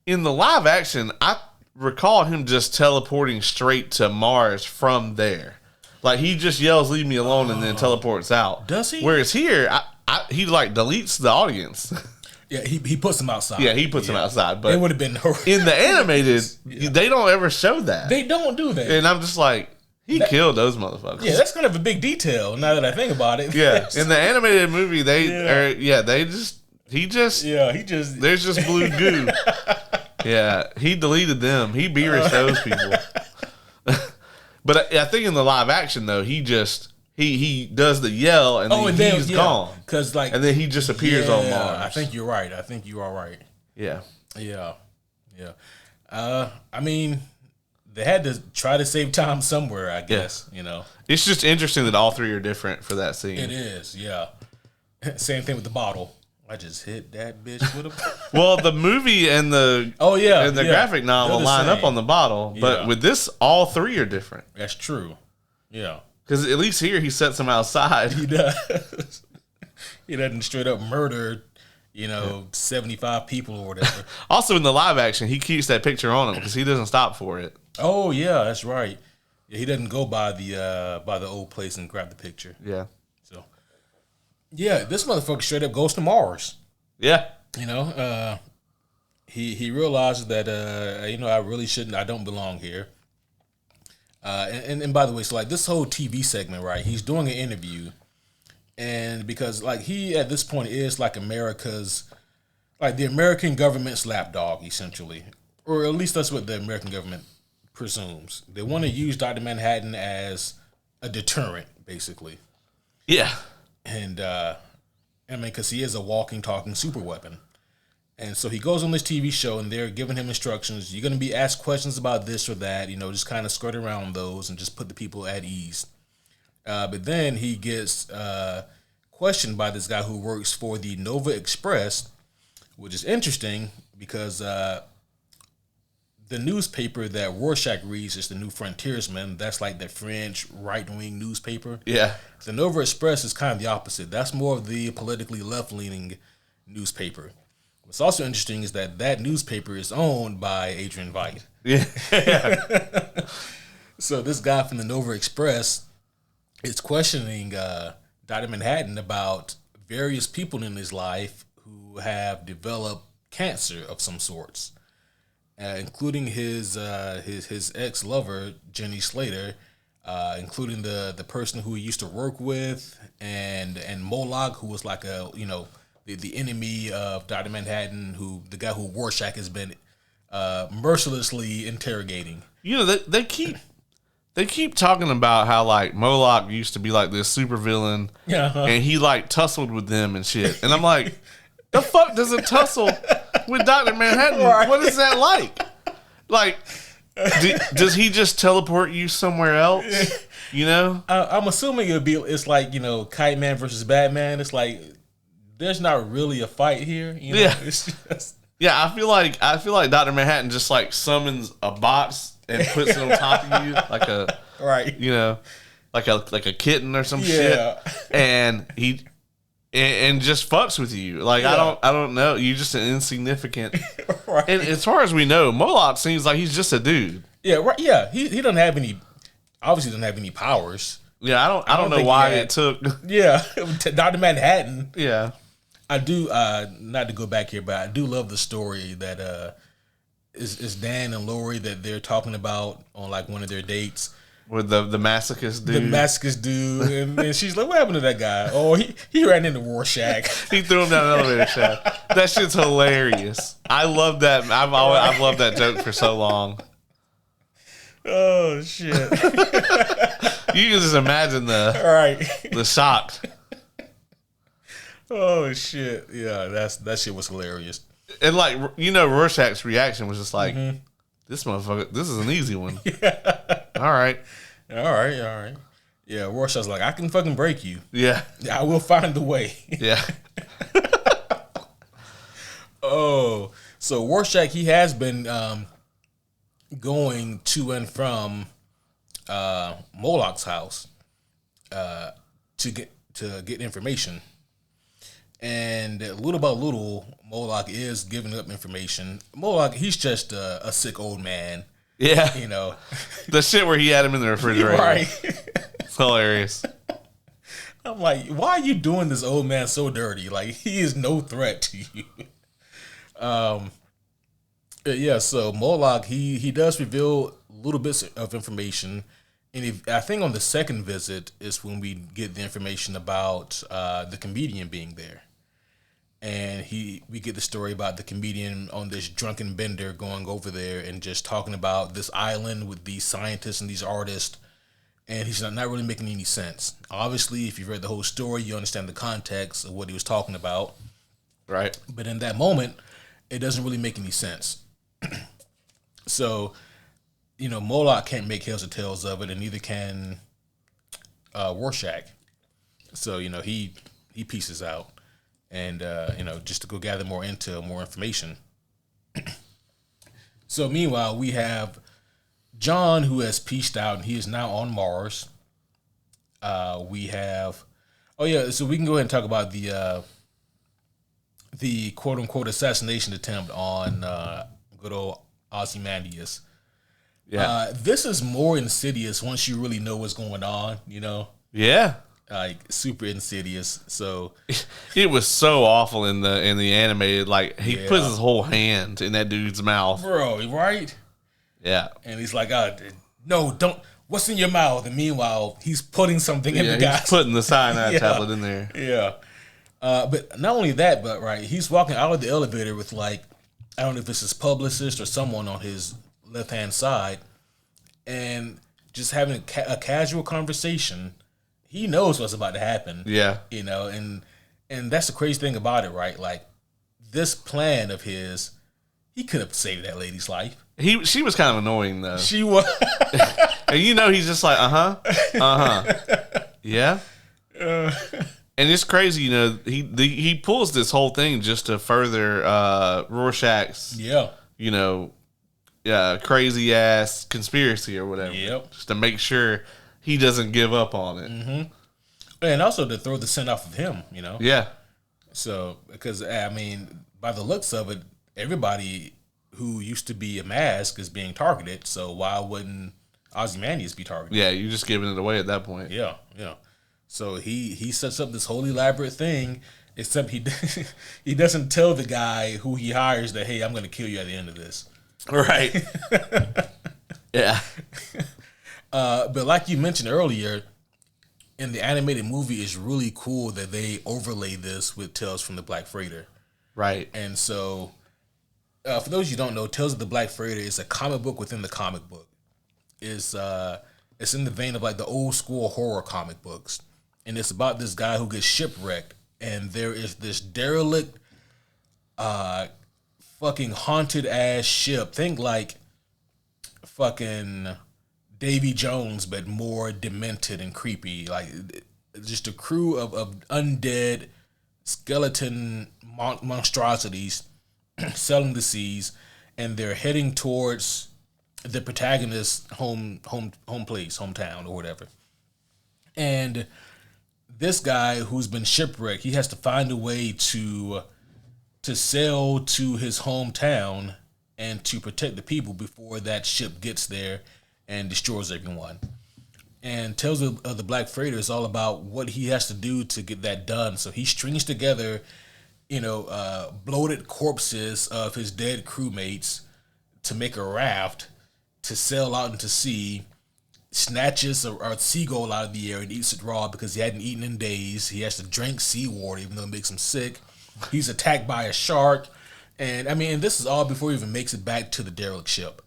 in the live action, I recall him just teleporting straight to Mars from there. Like, he just yells, "Leave me alone," and then teleports out. Does he? Whereas here, he, like, deletes the audience. Yeah, he puts them outside. Yeah, he puts them outside. But it would have been in the animated, they don't ever show that. They don't do that. And I'm just like, he killed those motherfuckers. Yeah, that's kind of a big detail now that I think about it. Yeah, in the animated movie, there's just blue goo. Yeah, he deleted them. He beerished those people. But I think in the live action though, he does the yell and then he's gone. And then he just appears on Mars. I think you're right. I think you are right. Yeah. Yeah. I mean, they had to try to save time somewhere, I guess. You know, it's just interesting that all three are different for that scene. It is. Yeah. Same thing with the bottle. I just hit that bitch with a. Well, the movie and the graphic novel line up on the bottle, but with this, all three are different. That's true. Yeah, because at least here he sets them outside. He does. He doesn't straight up murder, 75 people or whatever. Also, in the live action, he keeps that picture on him because he doesn't stop for it. Oh yeah, that's right. Yeah, he doesn't go by the old place and grab the picture. Yeah. Yeah, this motherfucker straight up goes to Mars. Yeah. He realizes that, I really shouldn't, I don't belong here. And by the way, so like this whole TV segment, right, he's doing an interview. And because like he at this point is like the American government's lapdog, essentially. Or at least that's what the American government presumes. They want to use Dr. Manhattan as a deterrent, basically. Yeah. And because he is a walking, talking super weapon. And so he goes on this TV show and they're giving him instructions. You're going to be asked questions about this or that, just kind of skirt around those and just put the people at ease. But then he gets questioned by this guy who works for the Nova Express, which is interesting because the newspaper that Rorschach reads is the New Frontiersman. That's like the French right-wing newspaper. Yeah. The Nova Express is kind of the opposite. That's more of the politically left-leaning newspaper. What's also interesting is that newspaper is owned by Adrian Veidt. Yeah. So this guy from the Nova Express is questioning Dr. Manhattan about various people in his life who have developed cancer of some sorts. Including his ex-lover, Jenny Slater, including the person who he used to work with, and Moloch, who was like the enemy of Dr. Manhattan, the guy who Rorschach has been mercilessly interrogating. They keep talking about how like Moloch used to be like this supervillain, and he like tussled with them and shit, and I'm like, the fuck does a tussle with Dr. Manhattan? Right. What is that like? Like, does he just teleport you somewhere else? I'm assuming it's like Kite Man versus Batman. It's like there's not really a fight here. Yeah, it's just... yeah. I feel like Dr. Manhattan just like summons a box and puts it on top of you like a like a kitten or some shit, and he. And just fucks with you. Like, I don't know. You're just an insignificant. Right. And as far as we know, Moloch seems like he's just a dude. Yeah, right. Yeah, he doesn't have any. Obviously, doesn't have any powers. Yeah, I don't know why it took. Yeah, Dr. Manhattan. Yeah, I do. Not to go back here, but I do love the story that is Dan and Lori that they're talking about on like one of their dates. With the masochist dude. The masochist dude. And she's like, what happened to that guy? Oh, he ran into Rorschach. He threw him down an elevator shaft. That shit's hilarious. I love that. I've loved that joke for so long. Oh, shit. You can just imagine the shock. Oh, shit. Yeah, that shit was hilarious. And like, Rorschach's reaction was just like, this motherfucker, this is an easy one. All right. Yeah, Rorschach's like, I can fucking break you. Yeah. I will find the way. Yeah. Oh, so Rorschach, he has been going to and from Moloch's house to get information. And little by little, Moloch is giving up information. Moloch, he's just a sick old man. Yeah. The shit where he had him in the refrigerator. Right. It's hilarious. I'm like, why are you doing this old man so dirty? Like, he is no threat to you. Yeah, so Moloch, he does reveal little bits of information. And I think on the second visit is when we get the information about the comedian being there. And we get the story about the comedian on this drunken bender going over there and just talking about this island with these scientists and these artists. And he's not really making any sense. Obviously, if you've read the whole story, you understand the context of what he was talking about. Right. But in that moment, it doesn't really make any sense. So, Moloch can't make heads or tails of it, and neither can Rorschach. So, he pieces out. And, just to go gather more intel, more information. So, meanwhile, we have John, who has pieced out, and he is now on Mars. We have... Oh, yeah, so we can go ahead and talk about the quote-unquote assassination attempt on good old Ozymandias. Yeah. This is more insidious once you really know what's going on, Yeah. Like, super insidious. So it was so awful in the animated. Like, he puts his whole hand in that dude's mouth, bro. Right? Yeah. And he's like, "No, don't. What's in your mouth?" And meanwhile, he's putting something in the guy. He's putting the cyanide tablet in there. Yeah. But not only that, but right, he's walking out of the elevator with, like, I don't know if it's his publicist or someone on his left hand side, and just having a casual conversation. He knows what's about to happen. Yeah. And that's the crazy thing about it, right? Like, this plan of his, he could have saved that lady's life. She was kind of annoying, though. She was. And he's just like, yeah. And it's crazy, he pulls this whole thing just to further Rorschach's, crazy ass conspiracy or whatever. Yep. Just to make sure he doesn't give up on it. Mm-hmm. And also to throw the scent off of him, Yeah. So, because, I mean, by the looks of it, everybody who used to be a mask is being targeted. So why wouldn't Ozymandias be targeted? Yeah, you're just giving it away at that point. Yeah. So he sets up this whole elaborate thing, except he doesn't tell the guy who he hires that, hey, I'm going to kill you at the end of this. Right. Yeah. But like you mentioned earlier, in the animated movie, it's really cool that they overlay this with Tales from the Black Freighter. Right. And so, for those you don't know, Tales of the Black Freighter is a comic book within the comic book. It's in the vein of like the old school horror comic books. And it's about this guy who gets shipwrecked, and there is this derelict, fucking haunted ass ship. Think like fucking Davy Jones, but more demented and creepy. Like, just a crew of undead skeleton monstrosities sailing the seas, and they're heading towards the protagonist's home place, hometown, or whatever. And this guy who's been shipwrecked, he has to find a way to sail to his hometown and to protect the people before that ship gets there and destroys everyone. And Tales of the Black Freighter is all about what he has to do to get that done. So he strings together, bloated corpses of his dead crewmates to make a raft to sail out into sea, snatches a seagull out of the air and eats it raw because he hadn't eaten in days. He has to drink seawater even though it makes him sick. He's attacked by a shark. And this is all before he even makes it back to the derelict ship.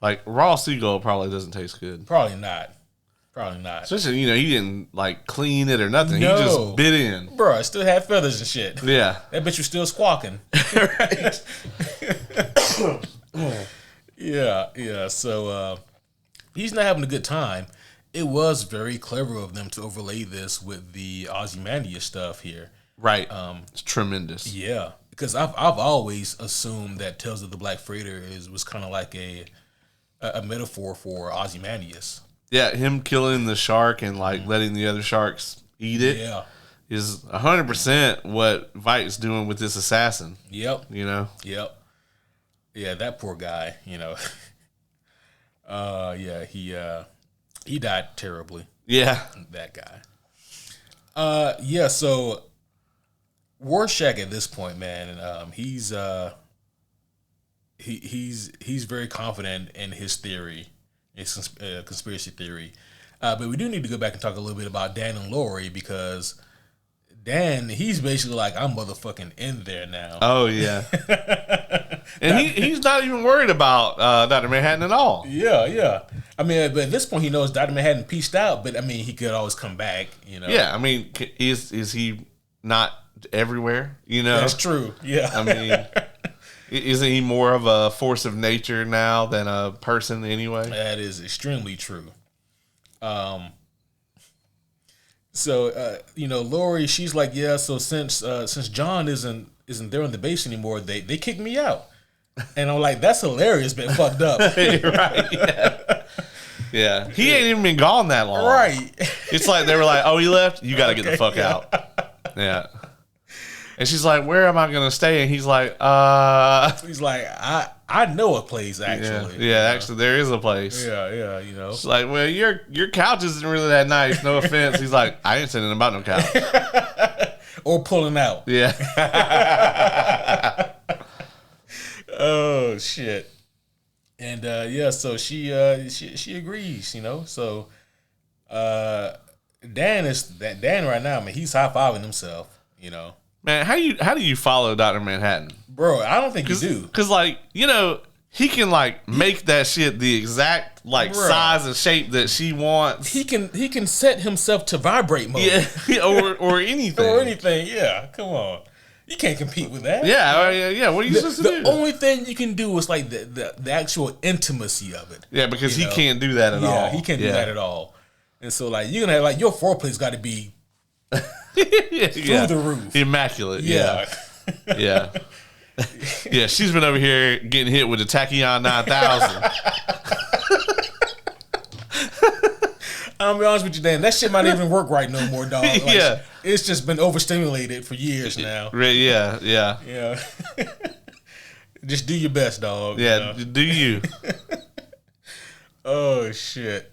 Like, raw seagull probably doesn't taste good. Probably not. Probably not. Especially, he didn't like clean it or nothing. No. He just bit in. Bro, it still had feathers and shit. Yeah. That bitch was still squawking. Right. Yeah. So he's not having a good time. It was very clever of them to overlay this with the Ozymandias stuff here. Right. It's tremendous. Yeah. Because I've always assumed that Tales of the Black Freighter was kind of like a metaphor for Ozymandias. Yeah, him killing the shark and like letting the other sharks eat it is 100% what Veidt's doing with this assassin. Yep. Yep. Yeah, that poor guy, he died terribly. Yeah. That guy. So Rorschach at this point, man, he's very confident in his theory. It's a conspiracy theory. But we do need to go back and talk a little bit about Dan and Laurie, because Dan, he's basically like, I'm motherfucking in there now. Oh, yeah. And he's not even worried about Dr. Manhattan at all. Yeah. I mean, but at this point, he knows Dr. Manhattan pieced out, but I mean, he could always come back, Yeah, I mean, is he not everywhere, That's true, yeah. I mean... Isn't he more of a force of nature now than a person anyway? That is extremely true. Laurie, she's like, yeah, so since John isn't there on the base anymore, they kicked me out. And I'm like, that's hilarious, but fucked up. Right, yeah. He ain't even been gone that long. Right. It's like they were like, oh, he left? You got to get the fuck out. Yeah. And she's like, where am I going to stay? And he's like, He's like, I know a place, actually. Yeah, actually, there is a place. Yeah, She's like, well, your couch isn't really that nice. No offense. He's like, I ain't saying nothing about no couch. Or pulling out. Yeah. Oh, shit. And, so she agrees, So, Dan right now, man, he's high-fiving himself, Man, how do you follow Dr. Manhattan? Bro, I don't think you do. Because, he can, make that shit the exact, size and shape that she wants. He can set himself to vibrate mode. Yeah, or anything. Or anything, yeah. Come on. You can't compete with that. Yeah. What are you supposed to do? The only thing you can do is, the actual intimacy of it. Yeah, because he can't do that at all. Yeah, he can't do that at all. And so, you're going to have, your foreplay's got to be... through the roof. Immaculate. Yeah. Yeah. Yeah, she's been over here getting hit with a Tachyon 9000. I'll be honest with you, Dan. That shit might even work right no more, dog. It's just been overstimulated for years now. Yeah. Just do your best, dog. Yeah, do you. Oh, shit.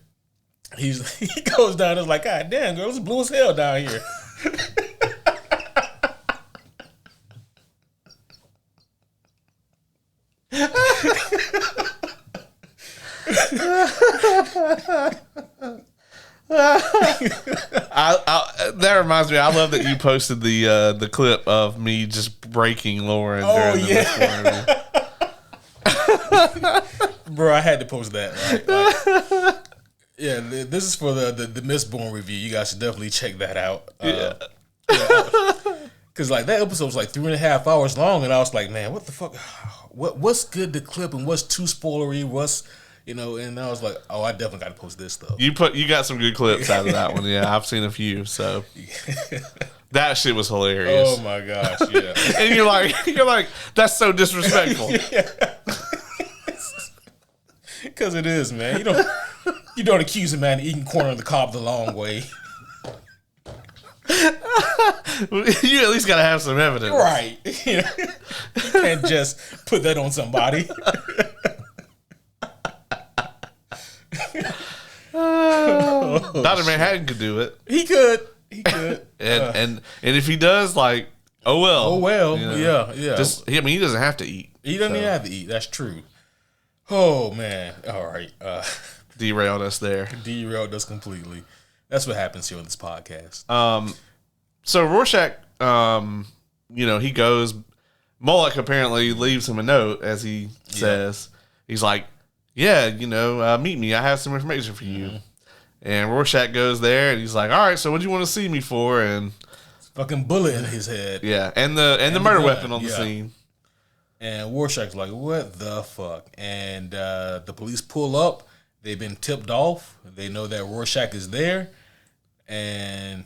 He goes down and is like, God damn, girl, it's blue as hell down here. That reminds me, I love that you posted the clip of me just breaking Lauren during the Bro, I had to post that, right? Yeah, this is for the Mistborn review. You guys should definitely check that out. Because that episode was 3.5 hours long, and I was like, man, what the fuck? What's good to clip and what's too spoilery? What's And I was like, oh, I definitely got to post this though. You got some good clips out of that one. Yeah, I've seen a few. So that shit was hilarious. Oh my gosh, yeah. And you're like, that's so disrespectful. Because it is, man. You don't accuse a man of eating corn on the cob the long way. You at least gotta have some evidence, right? You can't just put that on somebody. Dr. Manhattan could do it. He could. And if he does, oh well. Yeah. He doesn't have to eat. He doesn't even have to eat. That's true. Oh man. All right. Derailed us there. Derailed us completely. That's what happens here on this podcast. So Rorschach, he goes. Moloch apparently leaves him a note, as he says. He's like, yeah, meet me. I have some information for you. And Rorschach goes there, and he's like, "All right, so what do you want to see me for?" And fucking bullet in his head. Yeah, and the murder weapon on the scene. And Rorschach's like, "What the fuck?" And the police pull up. They've been tipped off. They know that Rorschach is there, and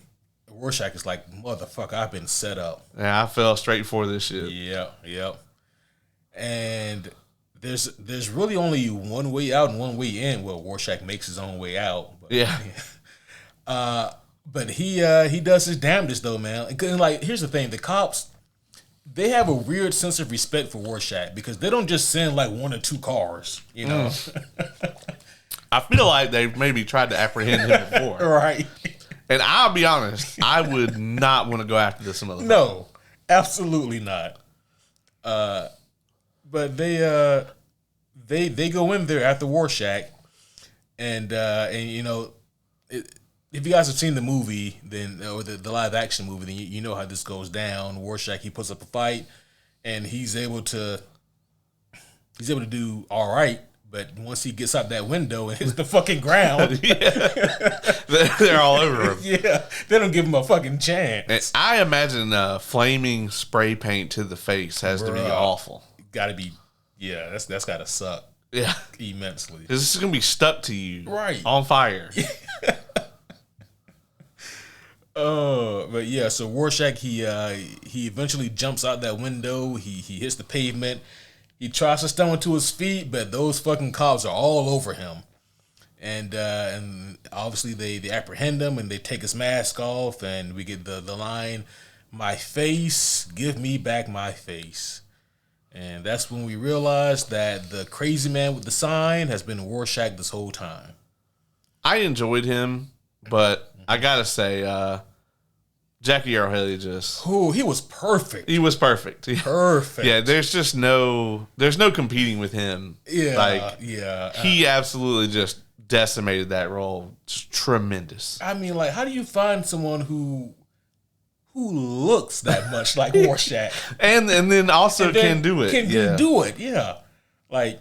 Rorschach is like, "Motherfucker, I've been set up." Yeah, I fell straight for this shit. Yep. And there's really only one way out and one way in. Well, Rorschach makes his own way out. But, yeah. But he does his damnedest though, man. Because like, here's the thing: the cops, they have a weird sense of respect for Rorschach because they don't just send like 1 or 2 cars, you know. I feel like they've maybe tried to apprehend him before, right? And I'll be honest, I would not want to go after this motherfucker. No, absolutely not. But they go in there after Rorschach, and you know, if you guys have seen the movie, then or the live action movie, then you know how this goes down. Rorschach, he puts up a fight, and he's able to do all right. But once he gets out that window and hits the fucking ground, they're all over him. Yeah, they don't give him a fucking chance. And I imagine flaming spray paint to the face has to be awful. Gotta be, yeah. That's gotta suck. Yeah, immensely. Because this is gonna be stuck to you, right, on fire. But yeah. So Rorschach, he eventually jumps out that window. He hits the pavement. He tries to stumble to his feet, but those fucking cops are all over him. And obviously they apprehend him and they take his mask off, and we get the line, "My face, give me back my face." And that's when we realize that the crazy man with the sign has been Rorschach this whole time. I enjoyed him, but I gotta say, Jackie Earle Haley he was perfect. He was perfect. Perfect. Yeah, there's no competing with him. Yeah, he absolutely just decimated that role. Just tremendous. I mean, like, how do you find someone who looks that much like Rorschach and then also can do it? Can do it? Yeah, like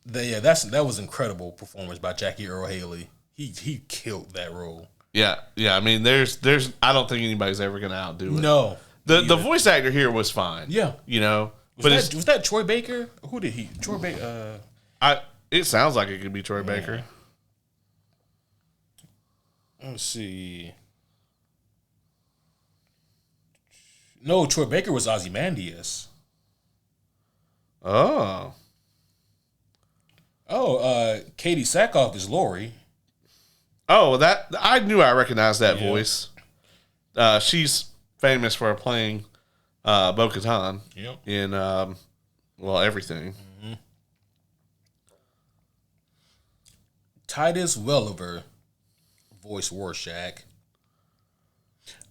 that was incredible performance by Jackie Earle Haley. He killed that role. Yeah. I mean, there's. I don't think anybody's ever gonna outdo it. No. The voice actor here was fine. Yeah. You know, was that Troy Baker? Who did he? Troy Baker. It sounds like it could be Troy Baker. Let's see. No, Troy Baker was Ozymandias. Oh. Katie Sackhoff is Lori. Oh, that I knew I recognized that voice. She's famous for playing Bo-Katan in everything. Mm-hmm. Titus Welliver voiced Rorschach.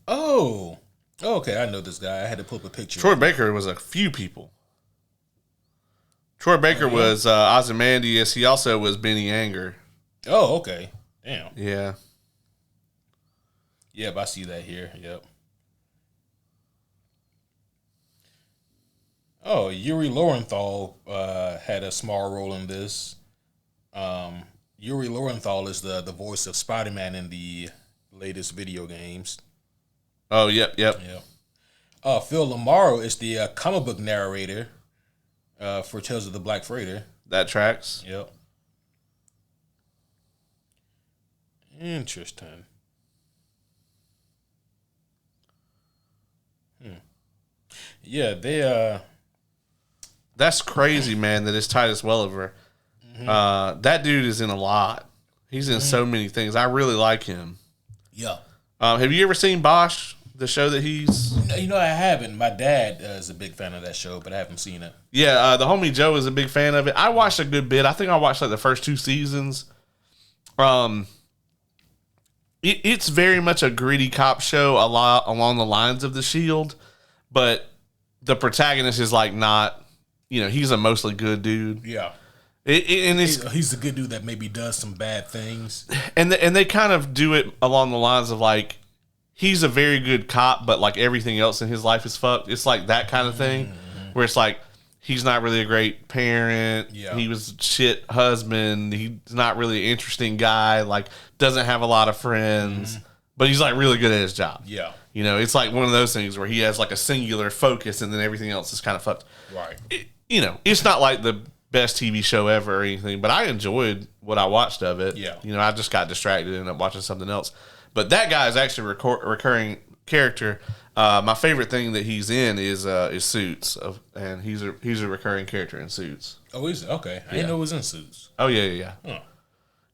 Oh, okay, I know this guy. I had to pull up a picture. Troy Baker was a few people. Troy Baker was Ozymandias. He also was Benny Anger. Oh, okay. Damn. Yeah. Yep, I see that here. Yep. Oh, Yuri Lowenthal had a small role in this. Yuri Lowenthal is the voice of Spider-Man in the latest video games. Oh, yep. Phil Lamaro is the comic book narrator for Tales of the Black Freighter. That tracks. Yep. Interesting. Yeah, they That's crazy, man. That it's Titus Welliver. Mm-hmm. That dude is in a lot. He's in so many things. I really like him. Yeah. Have you ever seen Bosch, the show that he's? You know, I haven't. My dad is a big fan of that show, but I haven't seen it. Yeah, the homie Joe is a big fan of it. I watched a good bit. I think I watched like the first 2 seasons. It's very much a gritty cop show, a lot along the lines of The Shield, but the protagonist is like not, he's a mostly good dude. Yeah. He's a good dude that maybe does some bad things. And they kind of do it along the lines of like, he's a very good cop, but like everything else in his life is fucked. It's like that kind of thing where it's like, he's not really a great parent. Yeah. He was a shit husband. He's not really an interesting guy. Like, doesn't have a lot of friends, but he's like really good at his job. Yeah. You know, it's like one of those things where he has like a singular focus and then everything else is kind of fucked. Right. You know, it's not like the best TV show ever or anything, but I enjoyed what I watched of it. Yeah. You know, I just got distracted and ended up watching something else. But that guy is actually a recurring character. My favorite thing that he's in is Suits, and he's a recurring character in Suits. Oh, is it? Okay. I didn't know it was in Suits. Oh yeah. Huh.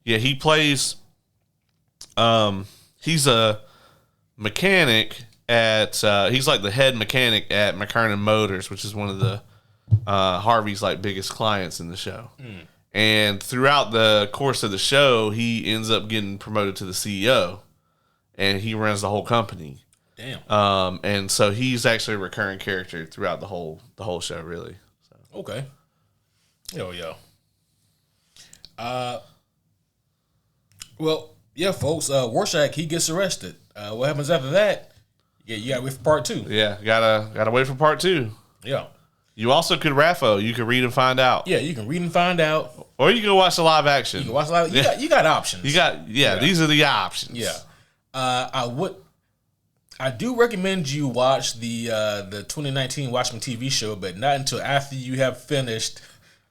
Yeah, he plays. He's a mechanic at. He's like the head mechanic at McKernan Motors, which is one of the Harvey's like biggest clients in the show. And throughout the course of the show, he ends up getting promoted to the CEO, and he runs the whole company. Damn. And so he's actually a recurring character throughout the whole show, really. So. Okay. Yo. Well, yeah, folks. Rorschach, he gets arrested. What happens after that? Yeah, you gotta wait for part 2. Yeah, gotta wait for part 2. Yeah. You also could RAFO. You could read and find out. Yeah, you can read and find out. Or you can watch the live action. You can watch live. You got options. These are the options. Yeah. I do recommend you watch the 2019 Watchmen TV show, but not until after you have finished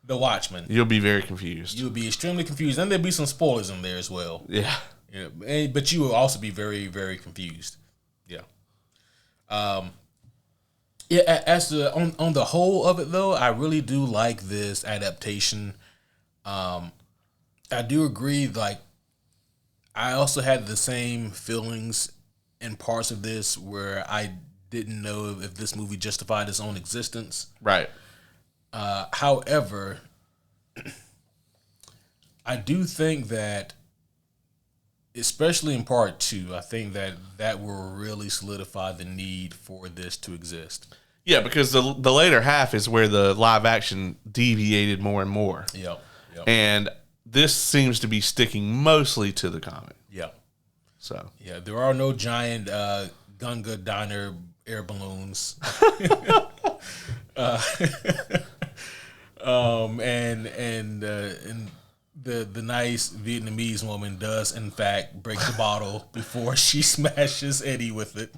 the Watchmen. You'll be very confused. You'll be extremely confused, and there'll be some spoilers in there as well. Yeah. But you will also be very, very confused. Yeah. As on the whole of it though, I really do like this adaptation. I do agree. Like, I also had the same feelings in parts of this where I didn't know if this movie justified its own existence. Right. However, I do think that, especially in part 2, I think that will really solidify the need for this to exist. Yeah, because the later half is where the live action deviated more and more. Yep. And this seems to be sticking mostly to the comic. Yep. So. Yeah, there are no giant Gunga Diner air balloons. And the nice Vietnamese woman does in fact break the bottle before she smashes Eddie with it.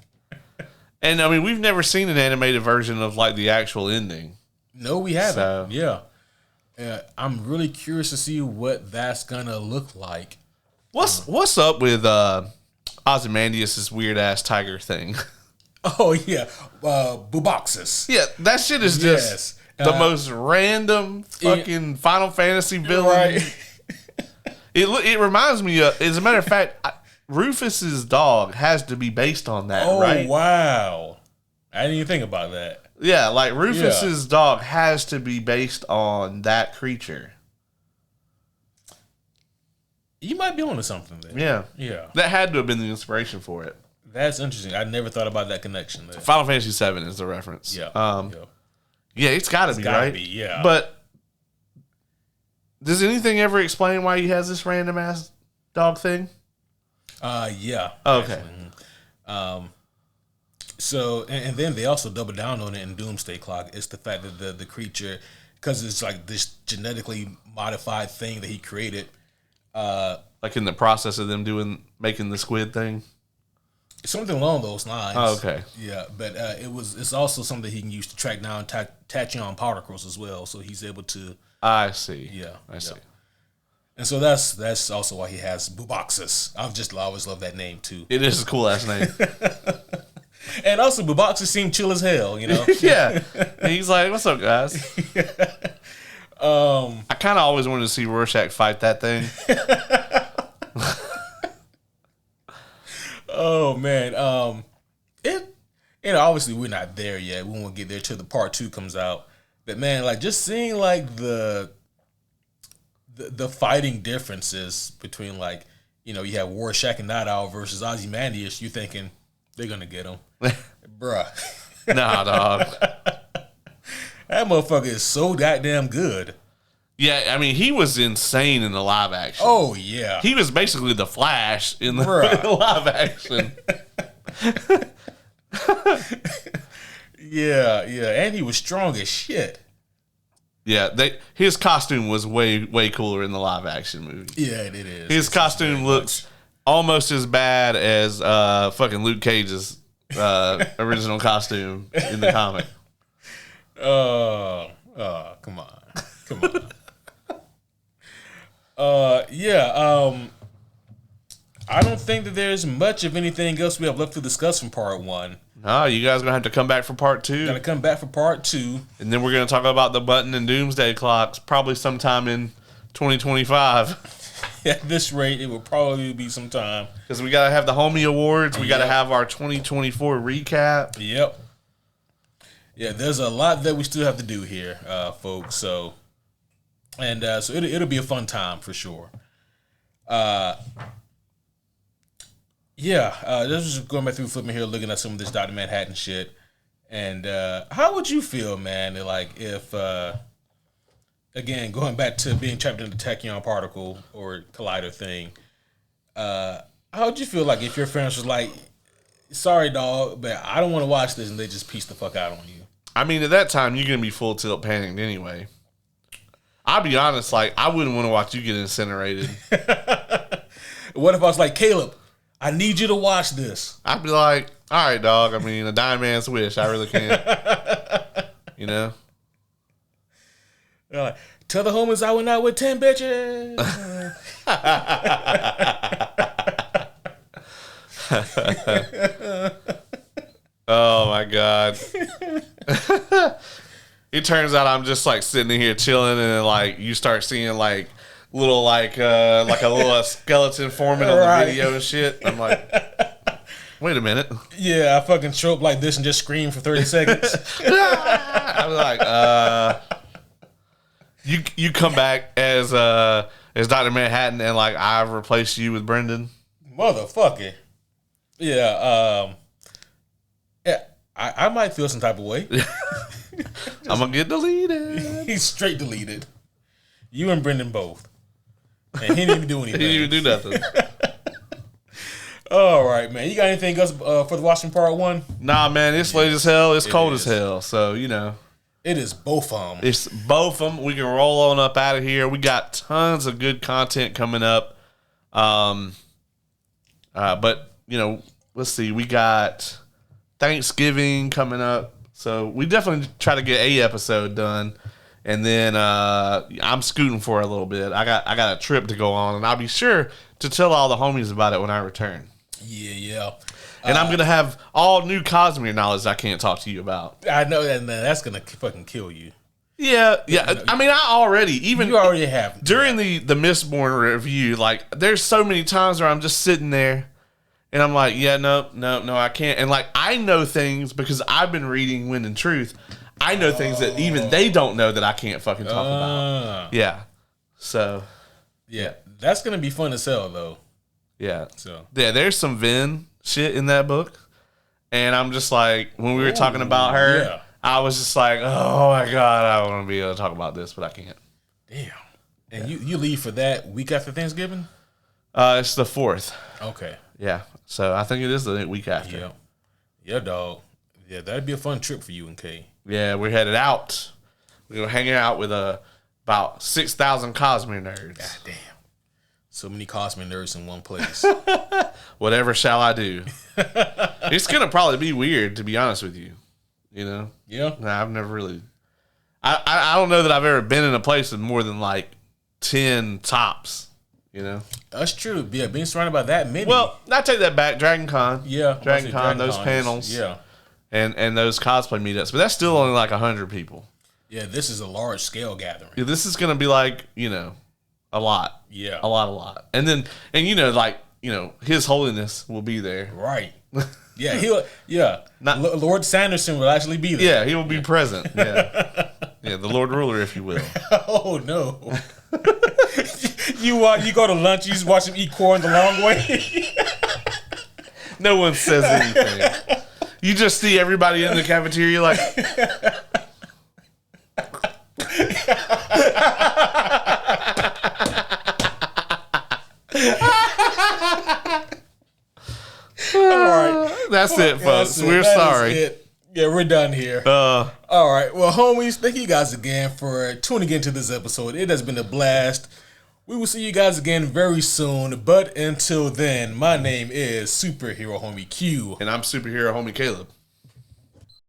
And I mean, we've never seen an animated version of like the actual ending. No, we haven't. So. Yeah. I'm really curious to see what that's gonna look like. What's up with Ozymandias' weird ass tiger thing? Oh yeah, Buboxus. Yeah, that shit is just the most random fucking Final Fantasy villain. Right. It reminds me of, as a matter of fact, Rufus's dog has to be based on that, right? Oh, wow. I didn't even think about that. Yeah, like Rufus's dog has to be based on that creature. You might be onto something there. Yeah. Yeah. That had to have been the inspiration for it. That's interesting. I never thought about that connection there. So Final Fantasy VII is the reference. Yeah. Yeah, it's got to be, right? Yeah. But does anything ever explain why he has this random ass dog thing? Yeah. Okay. So, and then they also double down on it in Doomsday Clock. It's the fact that the creature, because it's like this genetically modified thing that he created. Like in the process of them making the squid thing? Something along those lines. Oh, okay. Yeah, but it's also something he can use to track down tachyon particles as well. So he's able to. I see. Yeah, I see. And so that's also why he has Buboxus. I always love that name too. It is a cool ass name. And also Buboxus seemed chill as hell, you know. Yeah. And he's like, "What's up, guys?" I kind of always wanted to see Rorschach fight that thing. Oh man, obviously we're not there yet. We won't get there till the part 2 comes out. But man, like just seeing like the fighting differences between, like, you know, you have Rorschach and Night Owl versus Ozymandias, you thinking they're gonna get him, bruh. Nah, dog. That motherfucker is so goddamn good. Yeah, I mean, he was insane in the live action. Oh yeah, he was basically the Flash in the live action. Yeah, and he was strong as shit. Yeah, his costume was way cooler in the live action movie. Yeah, it is. His costume looks almost as bad as fucking Luke Cage's original costume in the comic. Come on. I don't think that there's much of anything else we have left to discuss from part 1. No, you guys gonna have to come back for part 2. Gonna come back for part 2, and then we're gonna talk about the Button and Doomsday clocks probably sometime in 2025. At this rate, it will probably be some time because we gotta have the Homie Awards. We gotta have our 2024 recap. Yep. Yeah, there's a lot that we still have to do here, folks. So it'll be a fun time for sure. This was just going back through flipping here, looking at some of this Dr. Manhattan shit. And how would you feel, man, like if, again, going back to being trapped in the tachyon particle or collider thing, how would you feel like if your friends was like, sorry, dog, but I don't want to watch this, and they just piece the fuck out on you? I mean, at that time, you're going to be full tilt panicked anyway. I'll be honest, like, I wouldn't want to watch you get incinerated. What if I was like, Caleb, I need you to watch this? I'd be like, all right, dog. I mean, a dying man's wish. I really can't. You know? Like, tell the homies I went out with 10 bitches. Oh, my God. It turns out I'm just, like, sitting here chilling, and then, like, you start seeing, like, little, like a little skeleton forming on the video and shit. I'm like, wait a minute. Yeah, I fucking show up like this and just scream for 30 seconds. I was like, you come back as Dr. Manhattan, and, like, I've replaced you with Brendan. Motherfucker. Yeah, I might feel some type of way. I'm gonna get deleted. He's straight deleted. You and Brendan both. And he didn't even do anything. He didn't even do nothing. All right, man. You got anything else for the Watchmen Part 1? Nah, man. It's late as hell. It's cold as hell. So, you know. It is both of them. It's both of them. We can roll on up out of here. We got tons of good content coming up. But, you know, let's see. We got Thanksgiving coming up. So we definitely try to get a episode done. And then I'm scooting for a little bit. I got a trip to go on, and I'll be sure to tell all the homies about it when I return. Yeah. And I'm going to have all new Cosmere knowledge I can't talk to you about. I know that, man. That's going to fucking kill you. Yeah. I mean, you already have. During the Mistborn review, like, there's so many times where I'm just sitting there, and I'm like, yeah, no, I can't. And, like, I know things because I've been reading Wind and Truth. I know things that even they don't know that I can't fucking talk about. Yeah. So. Yeah. That's going to be fun as hell, though. Yeah. So. Yeah, there's some Vin shit in that book. And I'm just like, when we were talking about her, I was just like, oh my God, I want to be able to talk about this, but I can't. Damn. And you leave for that week after Thanksgiving? It's the 4th. Okay. Yeah. So I think it is the week after. Yeah. Yeah, dog. Yeah, that'd be a fun trip for you and Kay. Yeah, we're headed out. We're going to hang out with about 6,000 Cosmere nerds. God damn. So many Cosmere nerds in one place. Whatever shall I do? It's going to probably be weird, to be honest with you. You know? Yeah. Nah, I've never really... I don't know that I've ever been in a place with more than, like, 10 tops, you know? That's true. Yeah, being surrounded by that many. Well, I take that back. Dragon Con. Yeah. Dragon Con, those panels. Yeah. And those cosplay meetups. But that's still only like 100 people. Yeah, this is a large scale gathering. Yeah, this is going to be like, you know, a lot. Yeah. A lot. And you know, like, you know, His Holiness will be there. Right. Yeah, Lord Sanderson will actually be there. Yeah, he will be present. Yeah. Yeah, the Lord Ruler, if you will. Oh, no. You go to lunch, you just watch him eat corn the long way. No one says anything. You just see everybody in the cafeteria like... All right. That's it, folks. We're sorry. Yeah, we're done here. All right. Well, homies, thank you guys again for tuning into this episode. It has been a blast. We will see you guys again very soon. But until then, my name is Superhero Homie Q. And I'm Superhero Homie Caleb.